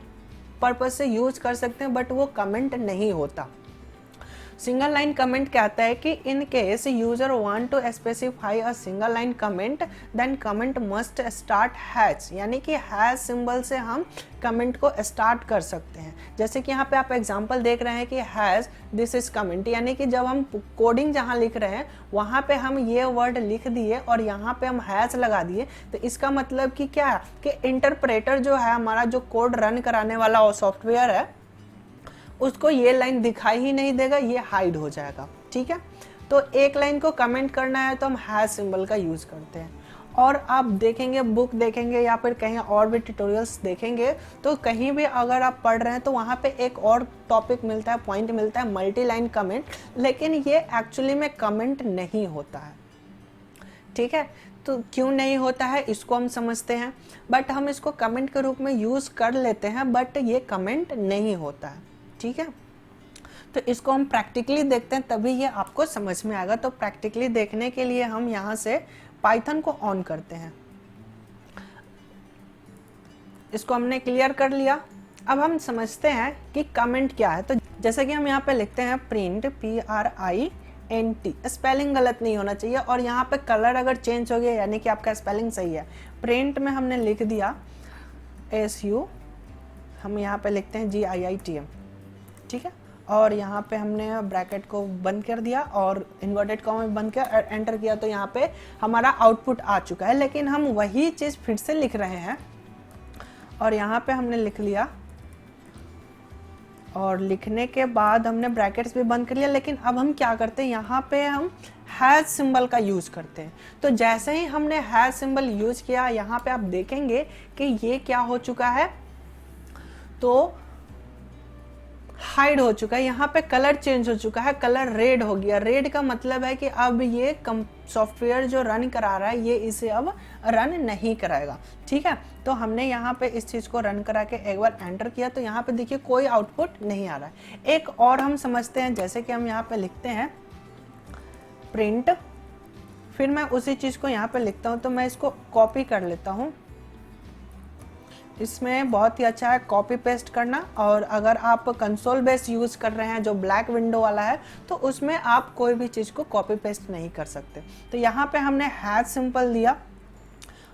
पर्पज से यूज कर सकते हैं, बट वो कमेंट नहीं होता। सिंगल लाइन कमेंट कहता है कि in case user want to specify a single line comment, then comment must start hash, यानी कि हैश सिंबल से हम कमेंट को स्टार्ट कर सकते हैं। जैसे कि यहाँ पे आप एग्जांपल देख रहे हैं कि हैश दिस इज कमेंट, यानी कि जब हम कोडिंग जहाँ लिख रहे हैं वहाँ पे हम ये वर्ड लिख दिए और यहाँ पे हम हैश लगा दिए, तो इसका मतलब कि क्या है कि इंटरप्रेटर जो है, हमारा जो कोड रन कराने वाला सॉफ्टवेयर है, उसको ये लाइन दिखाई ही नहीं देगा, ये हाइड हो जाएगा, ठीक है। तो एक लाइन को कमेंट करना है तो हम हैश सिंबल का यूज करते हैं। और आप देखेंगे, बुक देखेंगे या फिर कहीं और भी ट्यूटोरियल्स देखेंगे, तो कहीं भी अगर आप पढ़ रहे हैं तो वहाँ पे एक और टॉपिक मिलता है, पॉइंट मिलता है, मल्टी लाइन कमेंट, लेकिन ये एक्चुअली में कमेंट नहीं होता है, ठीक है। तो क्यों नहीं होता है इसको हम समझते हैं, बट हम इसको कमेंट के रूप में यूज कर लेते हैं, बट ये कमेंट नहीं होता है, ठीक है। तो इसको हम प्रैक्टिकली देखते हैं, तभी ये आपको समझ में आएगा। तो प्रैक्टिकली देखने के लिए हम यहाँ से पाइथन को ऑन करते हैं। इसको हमने क्लियर कर लिया। अब हम समझते हैं कि कमेंट क्या है। तो जैसे कि हम यहाँ पे लिखते हैं प्रिंट, PRINT, स्पेलिंग गलत नहीं होना चाहिए, और यहाँ पे कलर अगर चेंज हो गया यानी कि आपका स्पेलिंग सही है। प्रिंट में हमने लिख दिया SU, हम यहाँ पे लिखते हैं GIITM, ठीक है। और यहाँ पे हमने ब्रैकेट को बंद कर दिया और इन्वर्टेड कॉमा बंद किया, एंटर किया, तो यहाँ पे हमारा आउटपुट आ चुका है। लेकिन हम वही चीज़ फिर से लिख रहे हैं और यहाँ पे हमने लिख लिया, और लिखने के बाद हमने ब्रैकेट्स भी बंद कर लिया। लेकिन अब हम क्या करते हैं, यहाँ पे हम हैश सिंबल का यूज करते हैं। तो जैसे ही हमने हैश सिंबल यूज किया, यहाँ पे आप देखेंगे कि ये क्या हो चुका है, तो हाइड हो चुका है, यहाँ पे कलर चेंज हो चुका है, कलर रेड हो गया। रेड का मतलब है कि अब ये सॉफ्टवेयर जो रन करा रहा है ये इसे अब रन नहीं कराएगा। ठीक है, तो हमने यहाँ पे इस चीज़ को रन करा के एक बार एंटर किया तो यहाँ पे देखिए कोई आउटपुट नहीं आ रहा है। एक और हम समझते हैं, जैसे कि हम यहाँ पे लिखते हैं प्रिंट, फिर मैं उसी चीज़ को यहाँ पे लिखता हूँ, तो मैं इसको कॉपी कर लेता हूँ। इसमें बहुत ही अच्छा है कॉपी पेस्ट करना, और अगर आप कंसोल बेस यूज़ कर रहे हैं जो ब्लैक विंडो वाला है तो उसमें आप कोई भी चीज़ को कॉपी पेस्ट नहीं कर सकते। तो यहाँ पे हमने हैश सिंपल दिया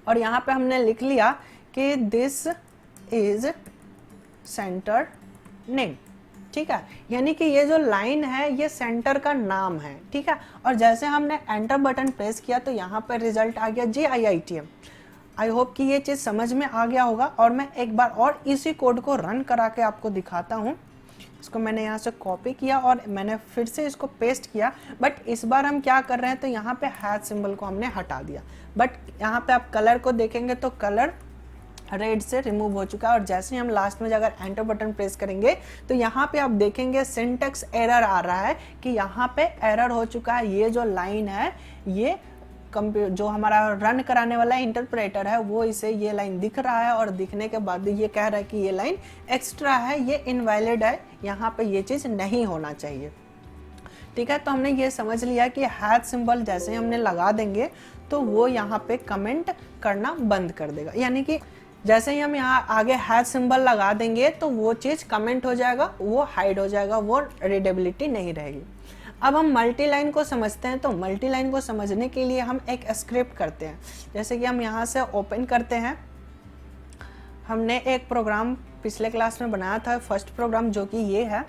और यहाँ पे हमने लिख लिया कि दिस इज सेंटर नेम। ठीक है, यानी कि ये जो लाइन है ये सेंटर का नाम है। ठीक है, और जैसे हमने एंटर बटन प्रेस किया तो यहाँ पर रिजल्ट आ गया JIITM। आई होप कि ये चीज़ समझ में आ गया होगा। और मैं एक बार और इसी कोड को रन करा के आपको दिखाता हूँ। इसको मैंने यहाँ से कॉपी किया और मैंने फिर से इसको पेस्ट किया, बट इस बार हम क्या कर रहे हैं तो यहाँ पे हैश सिंबल को हमने हटा दिया। बट यहाँ पे आप कलर को देखेंगे तो कलर रेड से रिमूव हो चुका है। और जैसे ही हम लास्ट में अगर एंटर बटन प्रेस करेंगे तो यहाँ पे आप देखेंगे सिंटैक्स एरर आ रहा है कि यहाँ पे एरर हो चुका है। ये जो लाइन है ये जो हमारा रन कराने वाला इंटरप्रेटर है वो इसे ये लाइन दिख रहा है, और दिखने के बाद ये कह रहा है कि ये लाइन एक्स्ट्रा है, ये इनवैलिड है, यहाँ पे ये चीज़ नहीं होना चाहिए। ठीक है, तो हमने ये समझ लिया कि हैश सिंबल जैसे हमने लगा देंगे तो वो यहाँ पे कमेंट करना बंद कर देगा। यानी कि जैसे ही हम यहाँ आगे हैश सिंबल लगा देंगे तो वो चीज़ कमेंट हो जाएगा, वो हाइड हो जाएगा, वो रीडेबिलिटी नहीं रहेगी। अब हम मल्टी लाइन को समझते हैं। तो मल्टी लाइन को समझने के लिए हम एक स्क्रिप्ट करते हैं। जैसे कि हम यहाँ से ओपन करते हैं, हमने एक प्रोग्राम पिछले क्लास में बनाया था, फर्स्ट प्रोग्राम, जो कि ये है,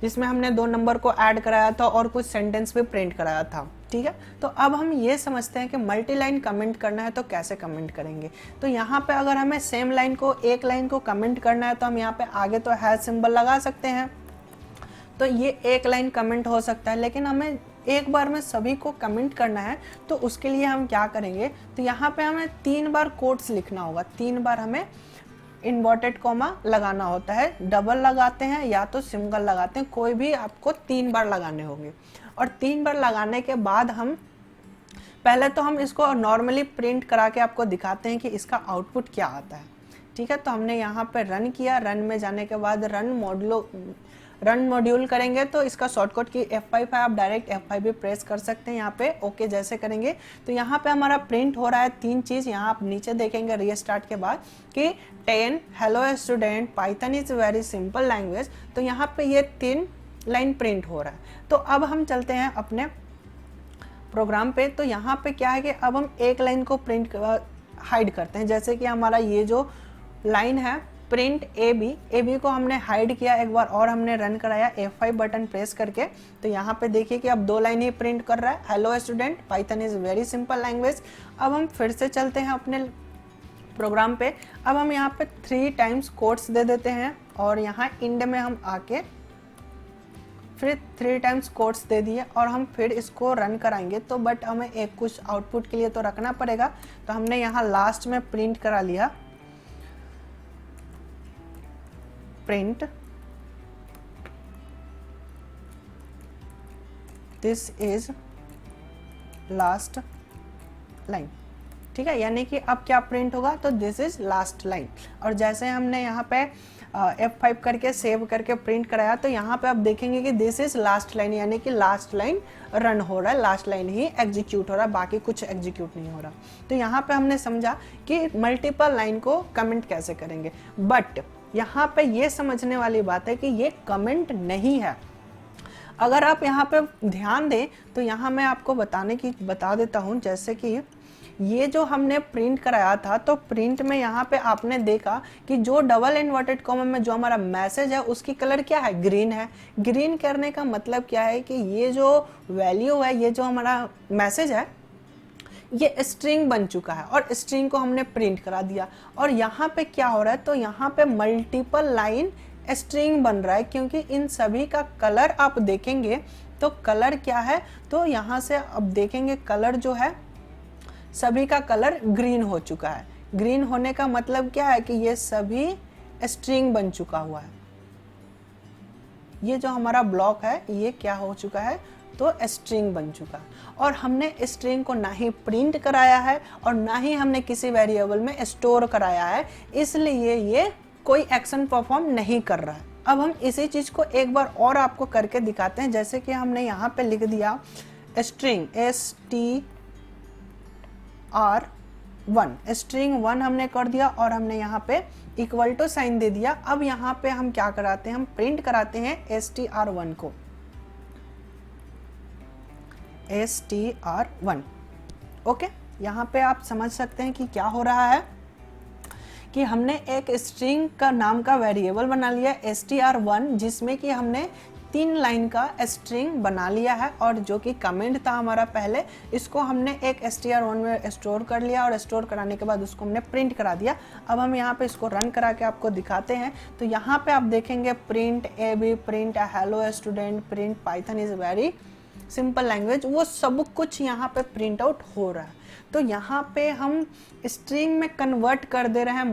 जिसमें हमने 2 नंबर को ऐड कराया था और कुछ सेंटेंस भी प्रिंट कराया था। ठीक है, तो अब हम ये समझते हैं कि मल्टी लाइन कमेंट करना है तो कैसे कमेंट करेंगे। तो यहाँ पे अगर हमें सेम लाइन को, एक लाइन को कमेंट करना है तो हम यहाँ पे आगे तो हैश सिंबल लगा सकते हैं, तो ये एक लाइन कमेंट हो सकता है। लेकिन हमें एक बार में सभी को कमेंट करना है तो उसके लिए हम क्या करेंगे, तो यहाँ पे हमें 3 बार कोट्स लिखना होगा। 3 बार हमें इन्वर्टेड कॉमा लगाना होता है, डबल लगाते हैं या तो सिंगल लगाते हैं, कोई भी आपको 3 बार लगाने होंगे। और 3 बार लगाने के बाद हम पहले तो हम इसको नॉर्मली प्रिंट करा के आपको दिखाते हैं कि इसका आउटपुट क्या आता है। ठीक है, तो हमने यहाँ पे रन किया। रन में जाने के बाद रन मॉड्यूल करेंगे तो इसका शॉर्टकट की F5 है, आप डायरेक्ट F5 भी प्रेस कर सकते हैं। यहाँ पे ओके जैसे करेंगे तो यहाँ पे हमारा प्रिंट हो रहा है 3 चीज़। यहाँ आप नीचे देखेंगे रीस्टार्ट के बाद कि 10 hello student Python is very simple language. तो यहाँ पे ये 3 लाइन प्रिंट हो रहा है। तो अब हम चलते हैं अपने प्रोग्राम पे। तो यहाँ पे क्या है कि अब हम एक लाइन को प्रिंट हाइड करते हैं। जैसे कि हमारा ये जो लाइन है प्रिंट AB को हमने हाइड किया, एक बार और हमने रन कराया F5 बटन प्रेस करके। तो यहाँ पे देखिए कि अब 2 लाइन ही प्रिंट कर रहा है, hello student Python is very simple language. अब हम फिर से चलते हैं अपने प्रोग्राम पे। अब हम यहाँ पे 3 टाइम्स कोट्स दे देते हैं और यहाँ इंड में हम आके फिर 3 टाइम्स कोट्स दे दिए और हम फिर इसको रन कराएंगे। तो बट हमें एक कुछ आउटपुट के लिए तो रखना पड़ेगा, तो हमने यहाँ लास्ट में प्रिंट करा लिया print this is last line. ठीक है, यानी कि अब क्या प्रिंट होगा तो दिस इज लास्ट लाइन। और जैसे हमने यहाँ पे F5 करके सेव करके प्रिंट कराया तो यहाँ पे आप देखेंगे कि दिस इज लास्ट लाइन, यानी कि लास्ट लाइन रन हो रहा है, लास्ट लाइन ही एग्जीक्यूट हो रहा है, बाकी कुछ एग्जीक्यूट नहीं हो रहा। तो यहाँ पे हमने समझा कि मल्टीपल लाइन को कमेंट कैसे करेंगे। बट यहाँ पे ये समझने वाली बात है कि ये कमेंट नहीं है। अगर आप यहाँ पे ध्यान दें तो यहाँ मैं आपको बता देता हूँ। जैसे कि ये जो हमने प्रिंट कराया था तो प्रिंट में यहाँ पे आपने देखा कि जो डबल इन्वर्टेड कॉमा में जो हमारा मैसेज है उसकी कलर क्या है, ग्रीन है। ग्रीन करने का मतलब क्या है कि ये जो वैल्यू है, ये जो हमारा मैसेज है, ये स्ट्रिंग बन चुका है और स्ट्रिंग को हमने प्रिंट करा दिया। और यहाँ पे क्या हो रहा है तो यहाँ पे मल्टीपल लाइन स्ट्रिंग बन रहा है, क्योंकि इन सभी का कलर आप देखेंगे तो कलर क्या है, तो यहाँ से अब देखेंगे कलर जो है सभी का कलर ग्रीन हो चुका है। ग्रीन होने का मतलब क्या है कि ये सभी स्ट्रिंग बन चुका हुआ है। ये जो हमारा ब्लॉक है ये क्या हो चुका है, तो स्ट्रिंग बन चुका है। और हमने स्ट्रिंग को ना ही प्रिंट कराया है और ना ही हमने किसी वेरिएबल में स्टोर कराया है, इसलिए ये कोई एक्शन परफॉर्म नहीं कर रहा है। अब हम इसी चीज को एक बार और आपको करके दिखाते हैं। जैसे कि हमने यहाँ पे लिख दिया स्ट्रिंग str1, स्ट्रिंग 1 हमने कर दिया और हमने यहाँ पे इक्वल टू साइन दे दिया। अब यहाँ पे हम क्या कराते हैं, हम प्रिंट कराते हैं str1 को, str1। ओके, यहाँ पे आप समझ सकते हैं कि क्या हो रहा है कि हमने एक स्ट्रिंग का नाम का वेरिएबल बना लिया str1, जिसमें कि हमने 3 लाइन का स्ट्रिंग बना लिया है और जो कि कमेंट था हमारा पहले, इसको हमने एक str1 में स्टोर कर लिया और स्टोर कराने के बाद उसको हमने प्रिंट करा दिया। अब हम यहाँ पे इसको रन करा के आपको दिखाते हैं। तो यहाँ पे आप देखेंगे print ab, print hello student, print Python is very simple language, वो सब कुछ यहाँ पे प्रिंट आउट हो रहा है। तो यहाँ पे हम स्ट्रिंग में कन्वर्ट कर दे रहे हैं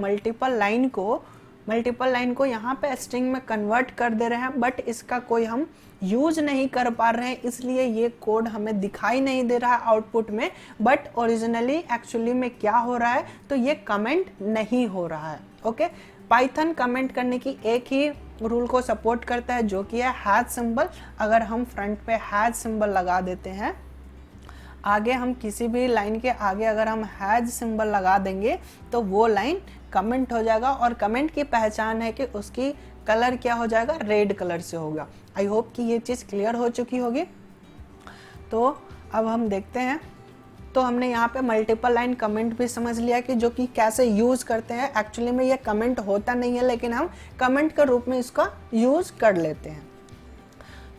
मल्टीपल लाइन को यहाँ पे स्ट्रिंग में कन्वर्ट कर दे रहे हैं, बट इसका कोई हम यूज नहीं कर पा रहे हैं, इसलिए ये कोड हमें दिखाई नहीं दे रहा है आउटपुट में। बट ओरिजिनली एक्चुअली में क्या हो रहा है, तो ये कमेंट नहीं हो रहा है। ओके, पाइथन कमेंट करने की एक ही रूल को सपोर्ट करता है, जो कि है हैश सिंबल। अगर हम फ्रंट पे हैश सिंबल लगा देते हैं, आगे हम किसी भी लाइन के आगे अगर हम हैश सिंबल लगा देंगे तो वो लाइन कमेंट हो जाएगा। और कमेंट की पहचान है कि उसकी कलर क्या हो जाएगा, रेड कलर से होगा। आई होप कि ये चीज़ क्लियर हो चुकी होगी। तो अब हम देखते हैं, तो हमने यहाँ पे मल्टीपल लाइन कमेंट भी समझ लिया कि जो कि कैसे यूज़ करते हैं। एक्चुअली में ये कमेंट होता नहीं है, लेकिन हम कमेंट के रूप में इसका यूज़ कर लेते हैं।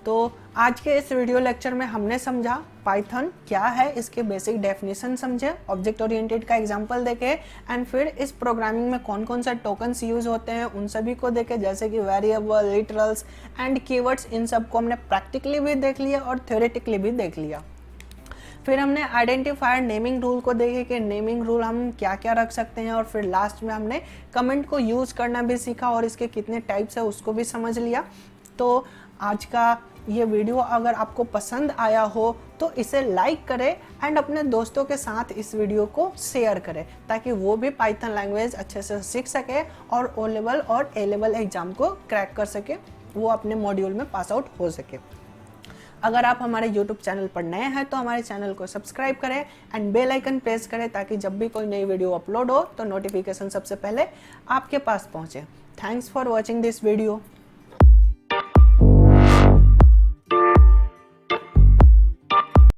तो आज के इस वीडियो लेक्चर में हमने समझा पाइथन क्या है, इसके बेसिक डेफिनेशन समझे, ऑब्जेक्ट ओरिएंटेड का एग्जांपल देखे, एंड फिर इस प्रोग्रामिंग में कौन कौन सा टोकन्स यूज होते हैं उन सभी को देखे, जैसे कि वेरिएबल, लिटरल्स एंड कीवर्ड्स। इन सब को हमने प्रैक्टिकली भी देख लिया और थ्योरेटिकली भी देख लिया। फिर हमने आइडेंटिफायर नेमिंग रूल को देखे कि नेमिंग रूल हम क्या क्या रख सकते हैं, और फिर लास्ट में हमने कमेंट को यूज़ करना भी सीखा और इसके कितने टाइप्स है उसको भी समझ लिया। तो आज का ये वीडियो अगर आपको पसंद आया हो तो इसे लाइक करें एंड अपने दोस्तों के साथ इस वीडियो को शेयर करें, ताकि वो भी पाइथन लैंग्वेज अच्छे से सीख सके और ओ लेवल और ए लेवल एग्जाम को क्रैक कर सके, वो अपने मॉड्यूल में पास आउट हो सके। अगर आप हमारे YouTube चैनल पर नए हैं तो हमारे चैनल को सब्सक्राइब करें एंड बेल आइकन प्रेस करें, ताकि जब भी कोई नई वीडियो अपलोड हो तो नोटिफिकेशन सबसे पहले आपके पास पहुंचे। Thanks for watching this video.